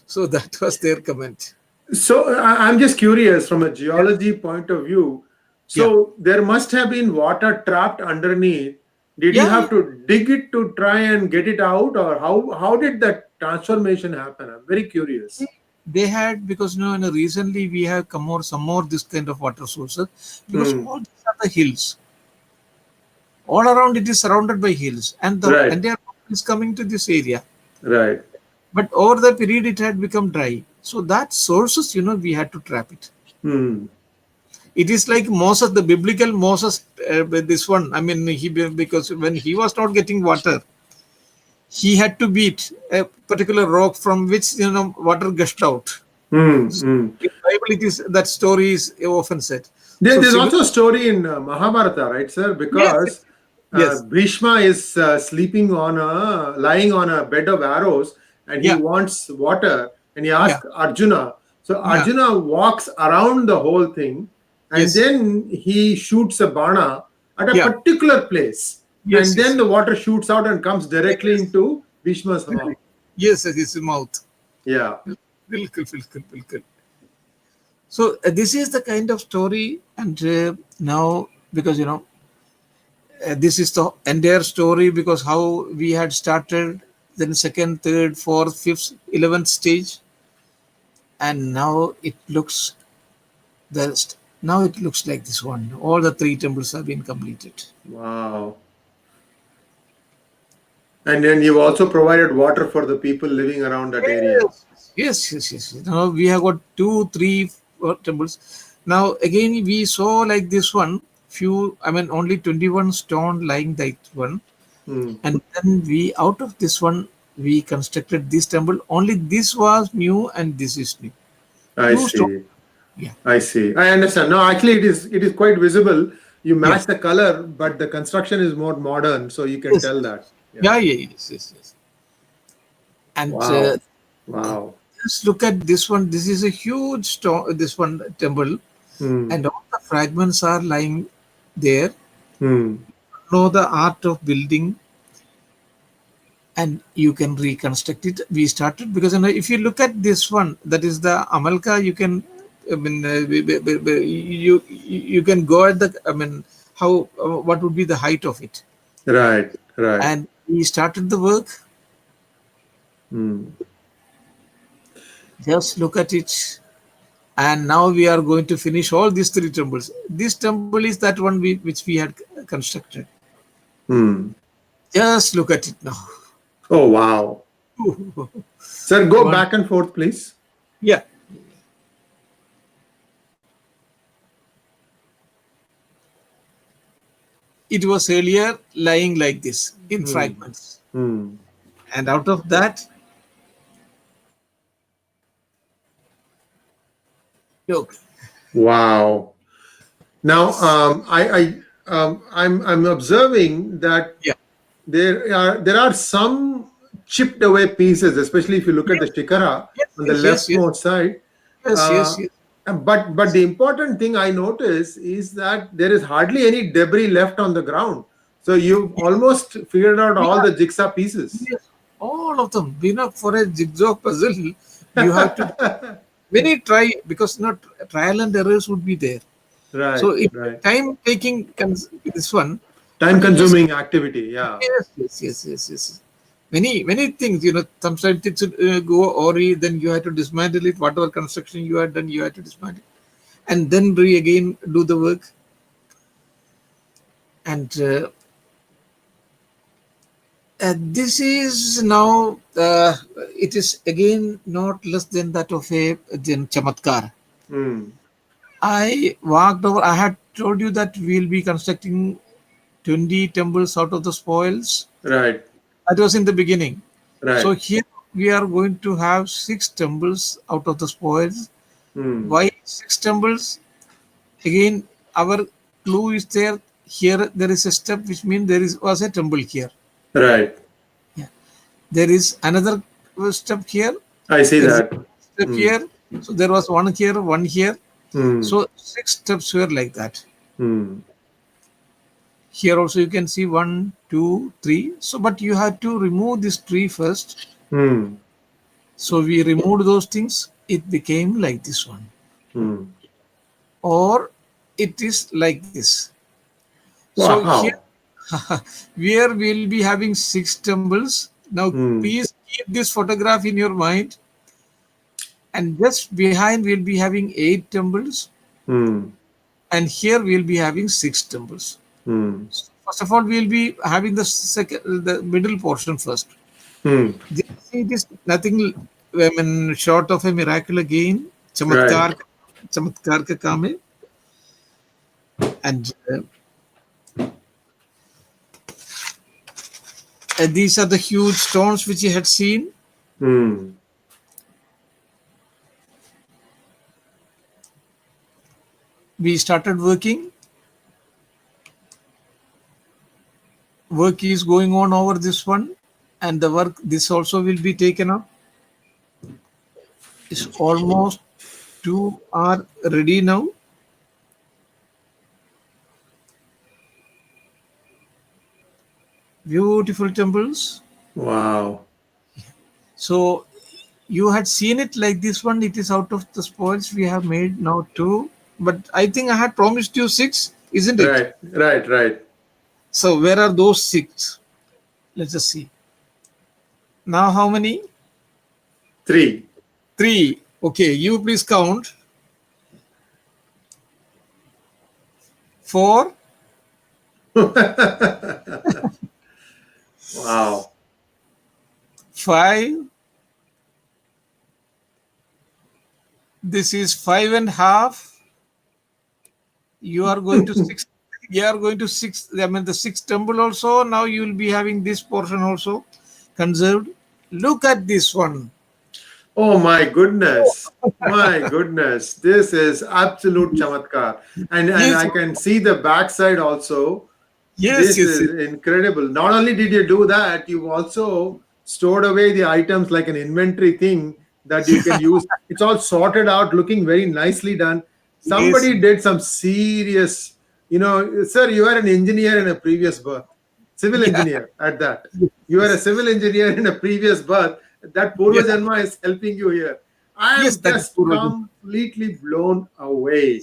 So that was their comment. So I'm just curious from a Yeah. geology point of view. Yeah. So there must have been water trapped underneath. Did you Yeah. have to dig it to try and get it out, or how did that transformation happen? I'm very curious. they had, because recently we have come more some more this kind of water sources, because Hmm. all these are the hills. All around it is surrounded by hills, and the Right. entire water is coming to this area. Right. But over the period, it had become dry. So that sources, we had to trap it. Hmm. It is like Moses, the biblical Moses. This one, I mean, because when he was not getting water, he had to beat a particular rock from which water gushed out. Hmm. Hmm. In Bible, it is that story is often said. There, So there's similar, also a story in Mahabharata, right, sir? yes, Because yes, Bhishma is lying on a bed of arrows, and he yeah, wants water, and he yeah, asks Arjuna. So yeah, Arjuna walks around the whole thing, and yes, then he shoots a bana at a yeah, particular place, yes, and then yes, the water shoots out and comes directly yes, into Bhishma's really. mouth. Yes, yes, his mouth. Yeah. Bilkul, bilkul, bilkul. So this is the kind of story, and now, because this is the entire story, because how we had started, then second, third, fourth, fifth, 11th stage, and now it looks now it looks like this one. All the three temples have been completed. Wow. And then you've also provided water for the people living around that area. Yes, yes, yes, yes. Now we have got two, three, four temples. Now again we saw like this one. Few, I mean, only 21 stone lying that one, Hmm. and then we out of this one we constructed this temple. Only this was new, and this is new. I Two stone. see. Yeah. I see. I understand. No, actually, it is quite visible. You Yeah. match the color, but the construction is more modern, so you can Yes. tell that. Yeah. Yeah. Yeah. Yes. Yes. Yes. And Wow. Wow. just look at this one. This is a huge stone. This one temple, Hmm. and all the fragments are lying there. Hmm. Know the art of building, and you can reconstruct it. We started because if you look at this one, that is the Amalka. You can, I mean, you can go at the, I mean, how what would be the height of it? Right. Right. And we started the work. Hmm. Just look at it, and now we are going to finish all these three temples. This temple is that one which we had constructed. Hmm. Just look at it now. Oh, wow. Sir, go One, back and forth, please. yeah. It was earlier lying like this in Hmm. fragments. Hmm. And out of that, look, Wow. Now, I'm observing that yeah, there are some chipped away pieces, especially if you look at the yes, shikara yes, on the yes, yes, yes, leftmost side. yes, Uh, yes, yes, but the important thing I notice is that there is hardly any debris left on the ground. So you've almost figured out all yeah, the jigsaw pieces. yes. All of them. For a jigsaw puzzle, you have to many try, because not trial and errors would be there. So Right, it right. time taking this one, Time but it is, consuming activity. Yeah. yes, yes, yes, yes, yes. Many things, sometimes it should go awry, then you have to dismantle it. Whatever construction you had done, you have to dismantle, and then again do the work. And this is now, it is again not less than that of a chamatkar. Hmm. I walked over. I had told you that we'll be constructing 20 temples out of the spoils. Right, That was in the beginning. So right. here we are going to have six temples out of the spoils. Hmm. Why six temples? Again, our clue is there. Here there is a step, which means was a temple here. Right. Yeah. There is another step here. I see There is a that. step Hmm. here. So there was one here, one here. Hmm. So six steps were like that. Hmm. Here also you can see one, two, three. So, but you have to remove this tree first. Hmm. So we removed those things. It became like this one, Hmm. or it is like this. So here, Wow. where we'll be having six temples. Now, Hmm. please keep this photograph in your mind. And just behind we'll be having 8 temples, Hmm. and here we'll be having 6 temples. Hmm. First of all, we'll be having the middle portion first. Hmm. It is nothing, I mean, short of a miracle again. Right. Chamatkar ka kaam hai. And these are the huge stones which you had seen. Hmm. We started working. Work is going on over this one, and the work this also will be taken up. It's almost 2 are ready now. Beautiful temples. Wow. So you had seen it like this one. It is out of the spoils we have made now 2. But I think I had promised you 6, isn't it? Right. Right. Right. So where are those 6? Let's just see. Now how many? Three. 3. Okay, you please count. 4, Wow. 5. This is 5.5. You are going to 6. You are going to 6. I mean the 6th temple also. Now you will be having this portion also conserved. Look at this one. Oh my goodness. My goodness. This is absolute chamatkar. And Yes, I can see the backside also. yes, This yes, yes. is incredible. Not only did you do that, you've also stored away the items like an inventory thing that you can use. It's all sorted out, looking very nicely done. Yes, Somebody did some serious, sir, you are an engineer in a previous birth, civil yeah, engineer at that. yes, You are a yes, civil engineer in a previous birth. That yeah, Purva Janma is helping you here. I yes. am That is just Purvajam. completely blown away.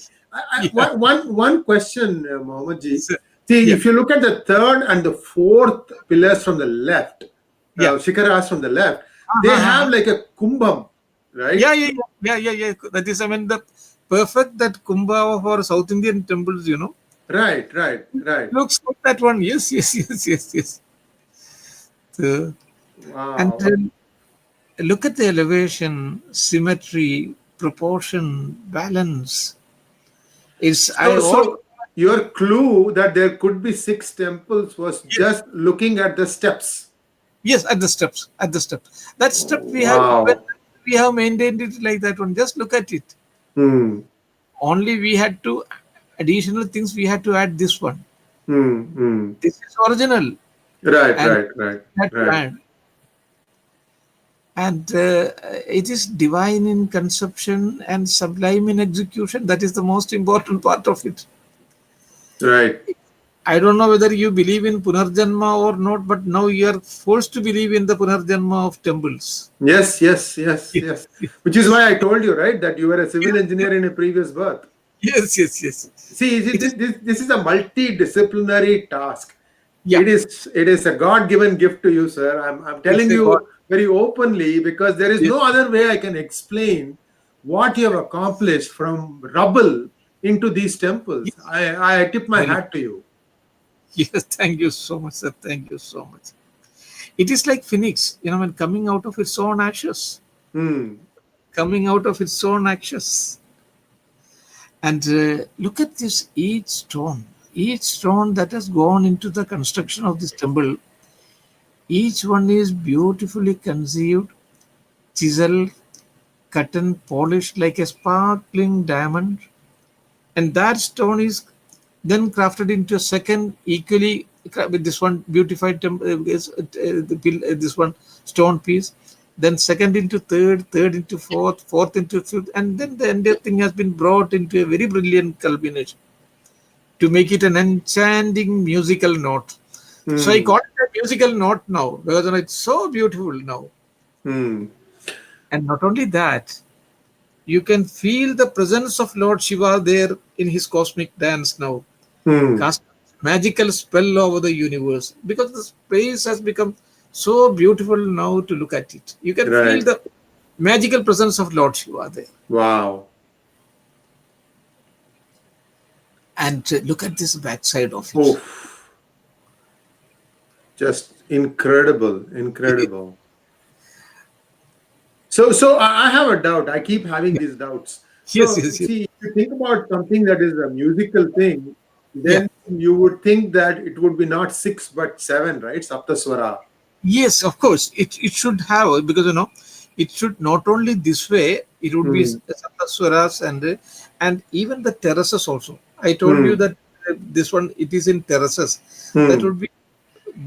Yeah, One question, Mohammed ji. so, See, yeah, if you look at the third and the fourth pillars from the left, yeah. shikaras from the left, they Uh-huh. have like a kumbham, right? Yeah, yeah, yeah, yeah, yeah, yeah. That is, I mean, the perfect that Kumbha for South Indian temples. Right, right, right. Looks like that one. Yes, yes, yes, yes, yes. So, and Wow. look at the elevation, symmetry, proportion, balance. It's I So, all so your clue that there could be six temples was yes, just looking at the steps. yes, at the steps, at the steps. That step Wow. we have maintained it like that one. Just look at it. Hmm. Only we had to additional things we had to add this one. Hmm. Hmm. This is original, Right, and right, right, we had to right. add. And it is divine in conception and sublime in execution. That is the most important part of it. Right. I don't know whether you believe in Punarjanma or not, but now you are forced to believe in the Punarjanma of temples. Yes, yes, yes, Yes, yes. Which is why I told you, right, that you were a civil yes, engineer in a previous birth. yes, yes, yes. See, It is, this is a multidisciplinary task. yeah, It is a God-given gift to you, sir. I'm it's telling a God. you very openly because there is Yes, no other way I can explain what you have accomplished from rubble into these temples. yes, I tip my very. hat to you. Yes, thank you so much, sir. Thank you so much. It is like phoenix, when coming out of its own ashes, Hmm. coming out of its own ashes. And look at this each stone that has gone into the construction of this temple. Each one is beautifully conceived, chiseled, cut and polished like a sparkling diamond. And that stone is then crafted into a second equally with this one beautified this one stone piece, then second into third into fourth into fifth, and then the entire thing has been brought into a very brilliant culmination to make it an enchanting musical note. So I Hmm. call it a musical note now because it's so beautiful now. Hmm. And not only that, you can feel the presence of Lord Shiva there in his cosmic dance now, Hmm. cast magical spell over the universe because the space has become so beautiful now to look at it. You can feel Right. the magical presence of Lord Shiva there. Wow. And look at this backside of Oh, it. just incredible, incredible. So I have a doubt. I keep having Yeah. these doubts. Yes, So yes, yes. see, if you think about something that is a musical thing, Yeah. then you would think that it would be not six but seven, right? Saptaswara. Yes, of course. It should have, because it should not only this way. It would be Hmm. Saptaswaras and even the terraces also. I told you Hmm. that this one it is in terraces. That Hmm. would be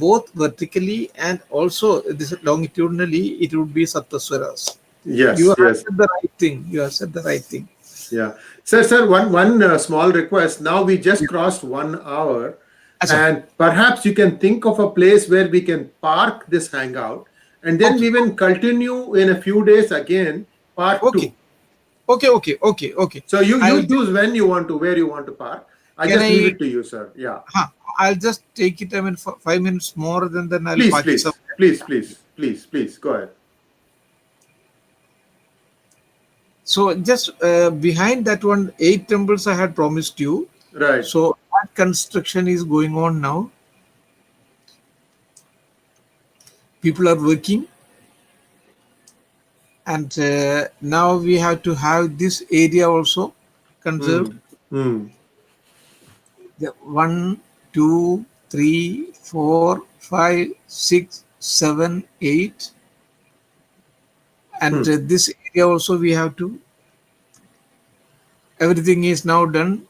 both vertically and also this longitudinally. It would be Saptaswaras. You Yes. have Yes. said the right thing. You have said the right thing. Yeah. Sir, one small request. Now we just crossed 1 hour, Acha. and perhaps you can think of a place where we can park this hangout, and then Okay, we will continue in a few days again, part okay, two. okay. So you I'll you choose when you want to, where you want to park. I can just leave I? it to you, sir. Yeah. Huh, I'll just take it. I mean, 5 minutes more, then I'll Please, park it please, somewhere. please, please, please, please, go ahead. So just behind that one, 8 temples I had promised you. Right. So that construction is going on now. People are working, and now we have to have this area also conserved. Hmm. Hmm. The 1, 2, 3, 4, 5, 6, 7, 8, and Hmm. this area also we have to. Everything is now done.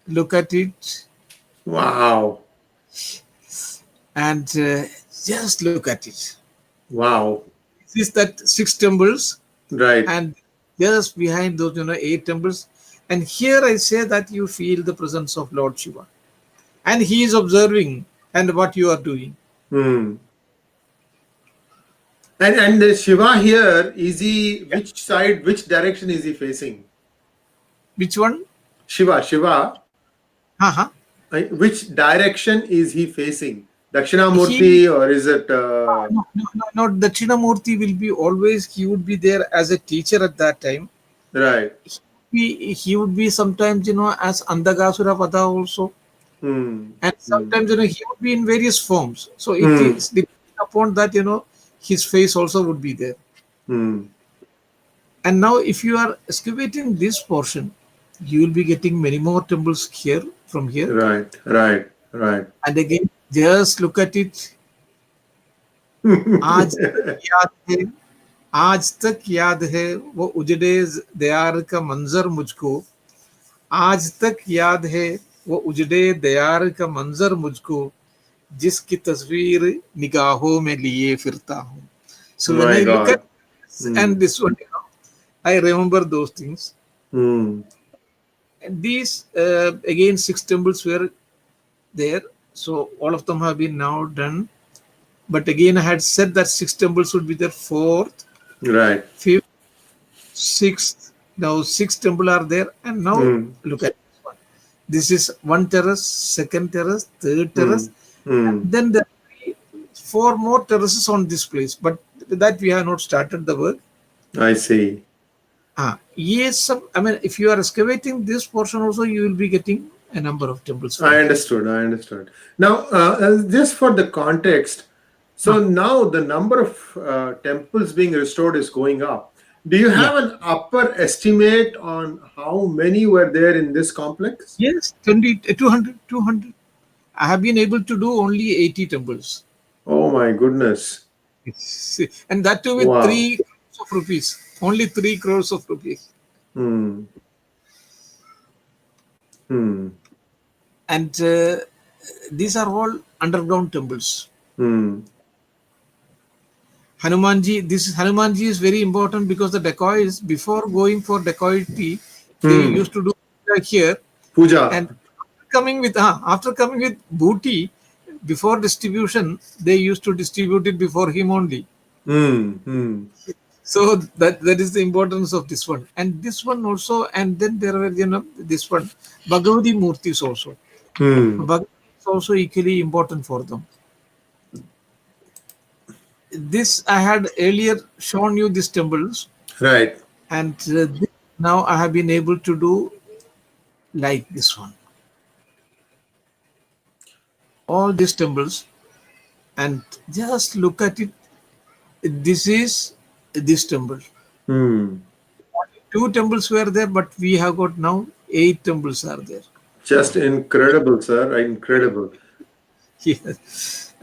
Look at it, Wow. and just look at it. Wow. This is that 6 temples, Right. and just behind those, 8 temples. And here I say that you feel the presence of Lord Shiva, and he is observing and what you are doing. Hmm. And the Shiva here, is he Yeah. which side, which direction is he facing? Which one? Shiva, Uh-huh. which direction is he facing? He Dakshinamurti or is it no, the Trinamurti will be always. He would be there as a teacher at that time. right? He would be sometimes as Andagasura Vada also, Hmm. and Hmm. sometimes he would be in various forms. So it Hmm. is depending upon that his face also would be there. Hmm. And now, if you are excavating this portion, you will be getting many more temples here from here. Right. Right. Right. And again, just look at it. आज तक याद है आज तक याद है वो उजड़े दयार का मंजर मुझको आज तक याद है वो उजड़े दयार का मंजर मुझको जिसकी तस्वीर निगाहों में लिए फिरता हूँ. So when My I look at God. this and Hmm. this one, I remember those things. Hmm. And these again 6 temples were there, so all of them have been now done. But again, I had said that 6 temples would be there: fourth, Right. fifth, sixth. Now 6 temple are there, and now Hmm. look at this one. This is one terrace, second terrace, third Hmm. terrace, Hmm. and then there are 4 more terraces on this place. But that we have not started the work. I see. Yes, I mean, if you are excavating this portion also, you will be getting a number of temples I from here. understood. I understood. Now, just for the context, so Ah, now the number of temples being restored is going up. Do you yeah. have an upper estimate on how many were there in this complex? Yes, 20, 200, 200. I have been able to do only 80 temples. Oh my goodness. And that too with Wow. 3 crores of rupees. Only 3 crores of rupees. Hmm. Hmm. And these are all underground temples. Hmm. Hanumanji, this is Hanumanji is very important because the dacoits, before going for dacoity, they Hmm. used to do like here. Puja. And after coming with booty, before distribution, they used to distribute it before him only. Hmm. Hmm. So that is the importance of this one, and this one also, and then there were this one Bhagavati Murtis also. Hmm. Bhagavati is also equally important for them. this I had earlier shown you these temples, Right. and now I have been able to do like this one. All these temples, and just look at it. This is this temple. Hmm. Two temples were there, but we have got now 8 temples are there. Just incredible, sir. Incredible. Yes.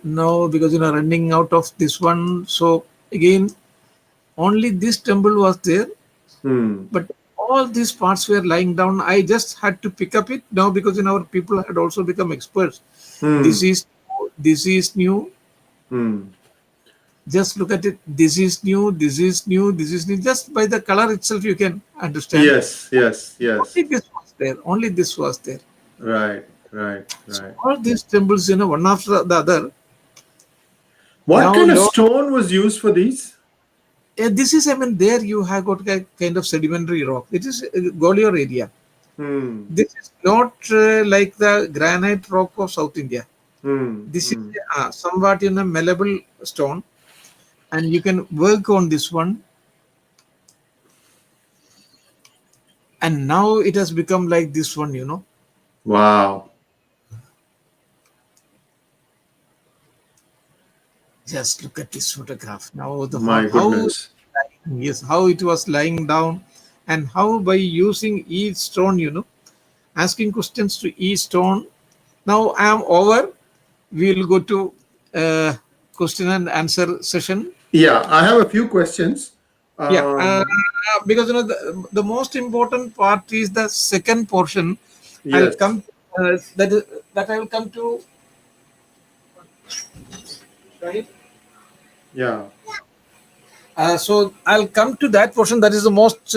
No, because running out of this one. So again, only this temple was there, Hmm. but all these parts were lying down. I just had to pick up it now because our people had also become experts. This Hmm. is this is new. Hmm. Just look at it. This is new. This is new. This is new. Just by the color itself, you can understand. Yes. Yes. Only Yes. this was there. Only this was there. Right. Right. So Right. all these temples, one after the other. What Now, kind of Lord, stone was used for these? this is, I mean, there you have got a kind of sedimentary rock. It is Gwalior area. Hmm. This is not like the granite rock of South India. Hmm. This is Hmm. somewhat in a malleable stone, and you can work on this one. And now it has become like this one. Wow. Just look at this photograph. Now the My how goodness. yes, how it was lying down, and how by using each stone, asking questions to each stone. Now I am over. We will go to uh, question and answer session. Yeah, I have a few questions. Yeah, because the most important part is the second portion. I'll Yes. come that I will come to. Right. Yeah. So I'll come to that portion. That is the most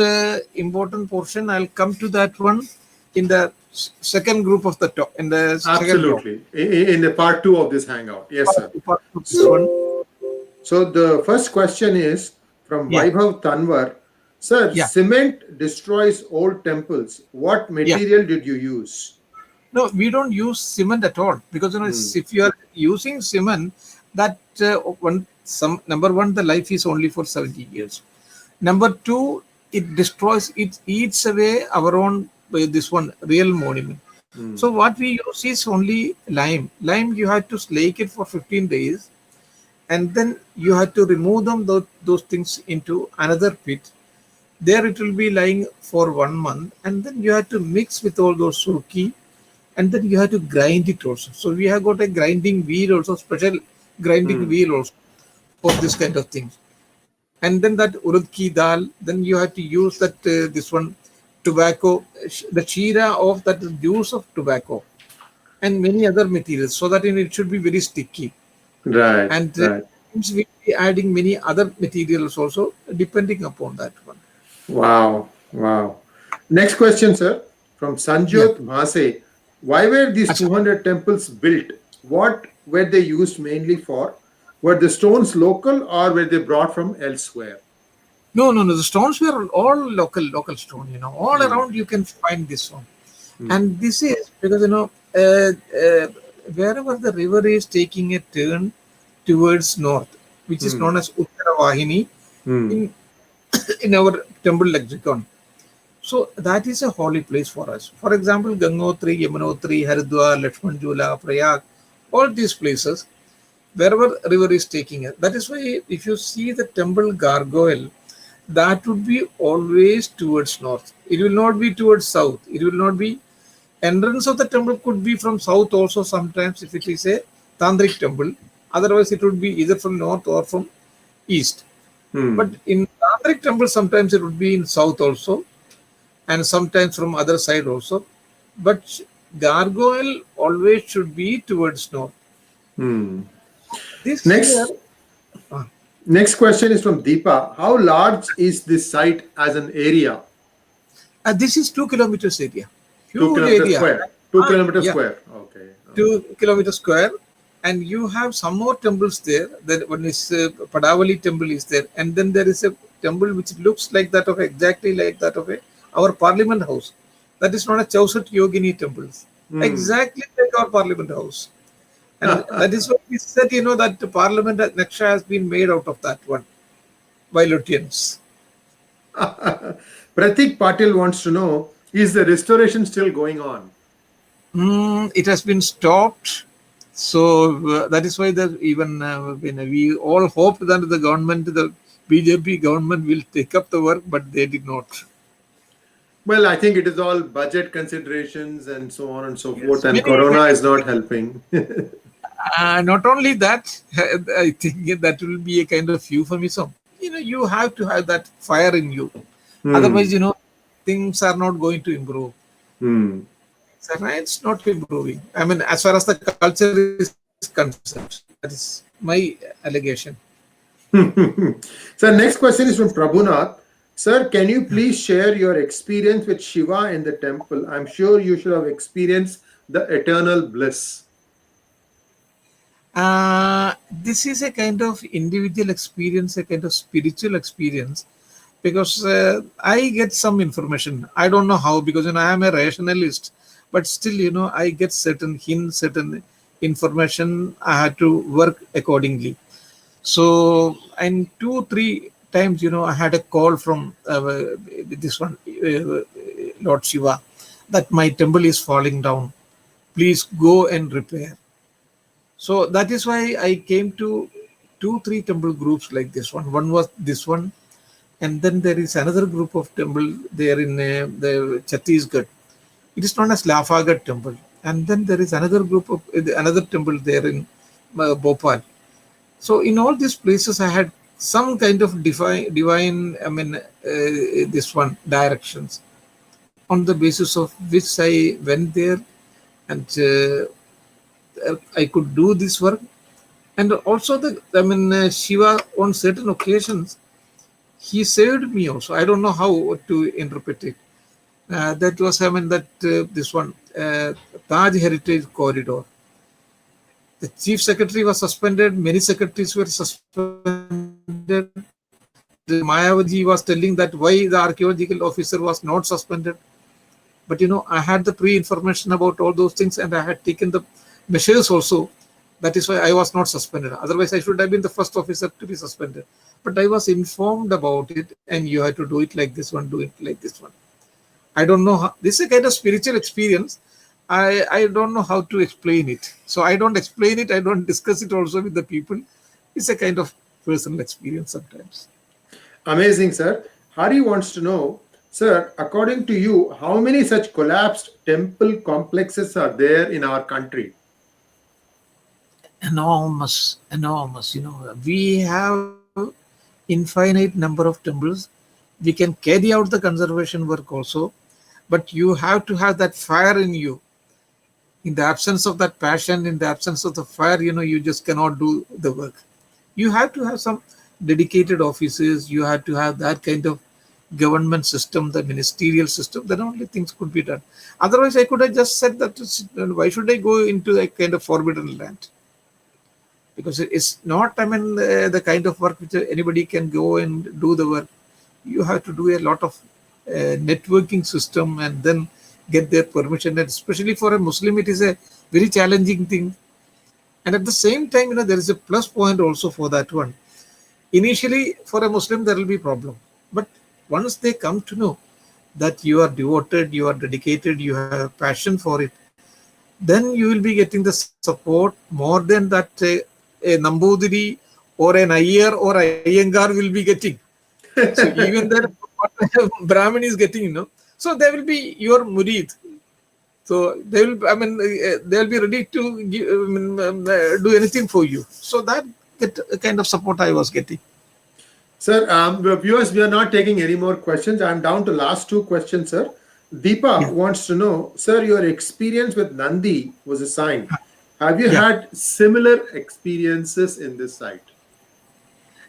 important portion. I'll come to that one in the second group of the talk, in the second talk. Absolutely. In the part two of this hangout. Yes, sir. Part of this one. So, so the first question is from Yeah, Vaibhav Tanwar. Sir, yeah, cement destroys old temples. What yeah. material did you use? No, we don't use cement at all because Hmm. if you are using cement, that one some number one, the life is only for 70 years. Number two, it destroys, it eats away our own this one real monument. Hmm. So what we use is only lime. Lime you have to slake it for 15 days, and then you have to remove those things into another pit. There it will be lying for 1 month, and then you have to mix with all those surki, and then you have to grind it also. So we have got a grinding wheel also, special grinding Hmm. wheel also for this kind of things. And then that urad ki dal, then you have to use that this one tobacco, the shira of that juice of tobacco, and many other materials, so that it should be very sticky. Right. And Right. we'll be adding many other materials also depending upon that one. Wow. Wow. Next question, sir. From Yeah. Sanjot Mhase. Why were these Acha. 200 temples built? What were they used mainly for? Were the stones local or were they brought from elsewhere? No, no, no. The stones were all local stone. All Hmm. around you can find this one. Hmm. And this is because wherever the river is taking a turn towards north, which is Hmm. known as Uttara Vahini Hmm. in in our temple lexicon. So that is a holy place for us. For example, Gangotri, Yamunotri, Haridwar, Lakshmanjula, Prayag, all these places, wherever river is taking it. That is why if you see the temple gargoyle, that would be always towards north. It will not be towards south. It will not be entrance of the temple could be from south also sometimes if it is a tantric temple. Otherwise, it would be either from north or from east. But Hmm. in tantric temple, sometimes it would be in south also, and sometimes from other side also. But gargoyle always should be towards north. Hmm. This here, Next, uh, next question is from Deepa. How large is this site as an area? this is 2 kilometers area, Two huge kilometers area. square. 2 kilometers Yeah, square. Okay. Okay. 2 kilometers square, and you have some more temples there. That one is Padavali temple is there, and then there is a temple which looks like that of exactly like that of our Parliament House. That is not a Chausat Yogini temple, Hmm. exactly like our Parliament House. And that is why we said, that the parliament at Naksha has been made out of that one, by Luthians. Pratik Patil wants to know, is the restoration still going on? It has been stopped. So that is why even we all hoped that the BJP government will take up the work, but they did not. Well, I think it is all budget considerations and so on and so forth, Yes, and many, Corona many. is not helping. Not only that, I think that will be a kind of euphemism. You have to have that fire in you. Otherwise, Hmm. things are not going to improve. Hmm. So, it's not improving. I mean, as far as the culture is concerned, that is my allegation. So, next question is from Prabhunath. Sir, can you please share your experience with Shiva in the temple? I'm sure you should have experienced the eternal bliss. This is a kind of individual experience, a kind of spiritual experience, because I get some information. I don't know how, because I am a rationalist, but still, I get certain hints, certain information. I had to work accordingly. So, and 2 3 times, I had a call from this one, Lord Shiva, that my temple is falling down. Please go and repair. So that is why I came to 2 3 temple groups like this one. One was this one, and then there is another group of temple there in the Chhattisgarh. It is known as Lafagat temple, and then there is another group of another temple there in Bhopal. So in all these places, I had some kind of divine. I mean, this one directions, on the basis of which I went there, and I could do this work. And also Shiva, on certain occasions, he saved me also. I don't know how to interpret it. That was, that this one, Taj Heritage Corridor. The chief secretary was suspended. Many secretaries were suspended. Mayavaji was telling that why the archaeological officer was not suspended. But I had the pre-information about all those things, and I had taken the measures also. That is why I was not suspended. Otherwise, I should have been the first officer to be suspended. But I was informed about it, and you had to do it like this one, do it like this one. I don't know how, this is a kind of spiritual experience. I don't know how to explain it. So I don't explain it. I don't discuss it also with the people. It's a kind of personal experience sometimes. Amazing, sir. Hari wants to know, sir, according to you, how many such collapsed temple complexes are there in our country? Enormous, enormous. We have infinite number of temples. We can carry out the conservation work also, but you have to have that fire in you. In the absence of that passion, in the absence of the fire, you just cannot do the work. You have to have some dedicated offices. You have to have that kind of government system, the ministerial system. Then only things could be done. Otherwise, I could have just said that why should I go into a kind of forbidden land? Because it's not, the kind of work which anybody can go and do the work. You have to do a lot of networking system, and then get their permission. And especially for a Muslim, it is a very challenging thing. And at the same time, there is a plus point also for that one. Initially, for a Muslim, there will be problem. But once they come to know that you are devoted, you are dedicated, you have passion for it, then you will be getting the support more than that a Nambudiri or an Iyer or Iyengar will be getting. So even that Brahmin is getting, so they will be your murid. So they will, they will be ready to give, do anything for you. So that kind of support I was getting. Sir, viewers, we are not taking any more questions. I'm down to last two questions, sir. Deepa Yeah. wants to know, sir, your experience with Nandi was a sign. Have you Yeah. had similar experiences in this site?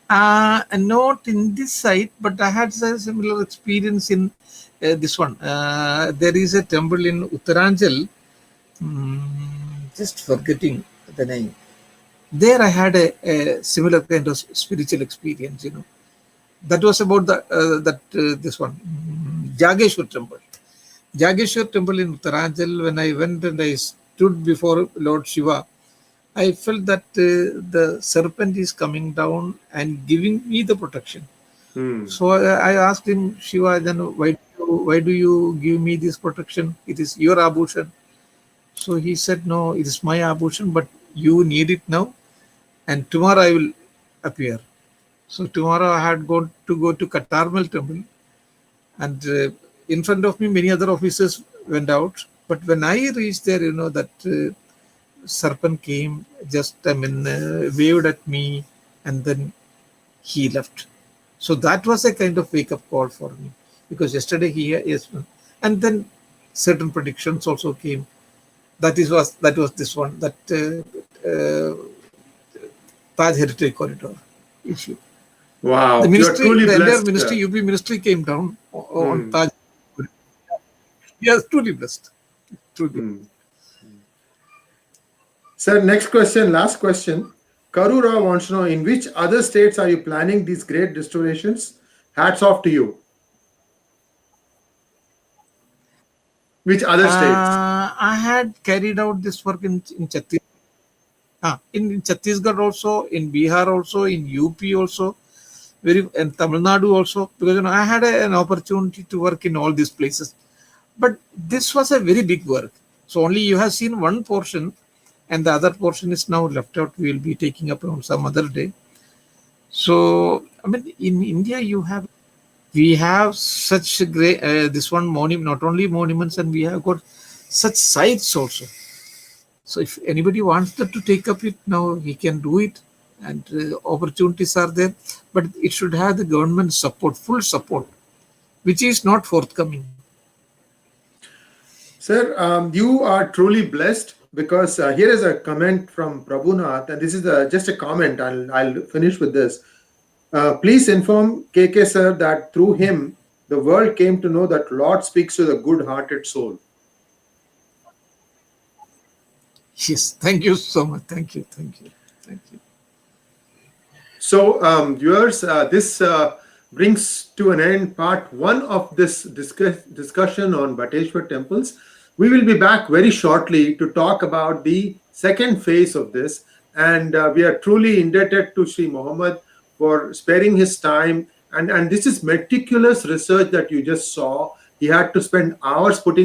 Not in this site, but I had a similar experience in this one. There is a temple in Uttaranchal. Just forgetting the name. There I had a similar kind of spiritual experience. That was about this one, Jageshwar temple. Jageshwar temple in Uttaranchal. When I went and I stood before Lord Shiva, I felt that the serpent is coming down and giving me the protection. Hmm. So I asked him, Shiva, then why do you give me this protection? It is your abhushan. So he said, no, it is my abhushan, but you need it now, and tomorrow I will appear. So tomorrow I had to go to Katarmal temple, and in front of me, many other officers went out. But when I reached there, that serpent came, just waved at me, and then he left. So that was a kind of wake up call for me, because yesterday he yes, and then certain predictions also came. That was this one, that Taj Heritage Corridor issue. The Wow, you're ministry, truly the entire blessed. ministry, UP ministry came down on Hmm. Taj. Yes, truly blessed. Truly. Hmm. Sir, next question, last question. Karura wants to know, in which other states are you planning these great restorations? Hats off to you. Which other states? I had carried out this work in Chhattisgarh. In Chhattisgarh also, in Bihar also, in UP also, and Tamil Nadu also, because I had an opportunity to work in all these places. But this was a very big work. So only you have seen one portion, and the other portion is now left out. We will be taking up on some other day. So I mean, in India, we have such great this one monument, not only monuments, and we have got such sites also. So if anybody wants to take up it now, he can do it, and opportunities are there. But it should have the government support, full support, which is not forthcoming. Sir, you are truly blessed because here is a comment from Prabhunath, and this is just a comment. I'll finish with this. Please inform KK sir that through him the world came to know that Lord speaks to the good-hearted soul. Yes, thank you so much. Thank you, thank you, thank you. So, viewers, this brings to an end part one of this discussion on Bateshwar temples. We will be back very shortly to talk about the second phase of this. And we are truly indebted to Shri Muhammad for sparing his time. And this is meticulous research that you just saw. He had to spend hours putting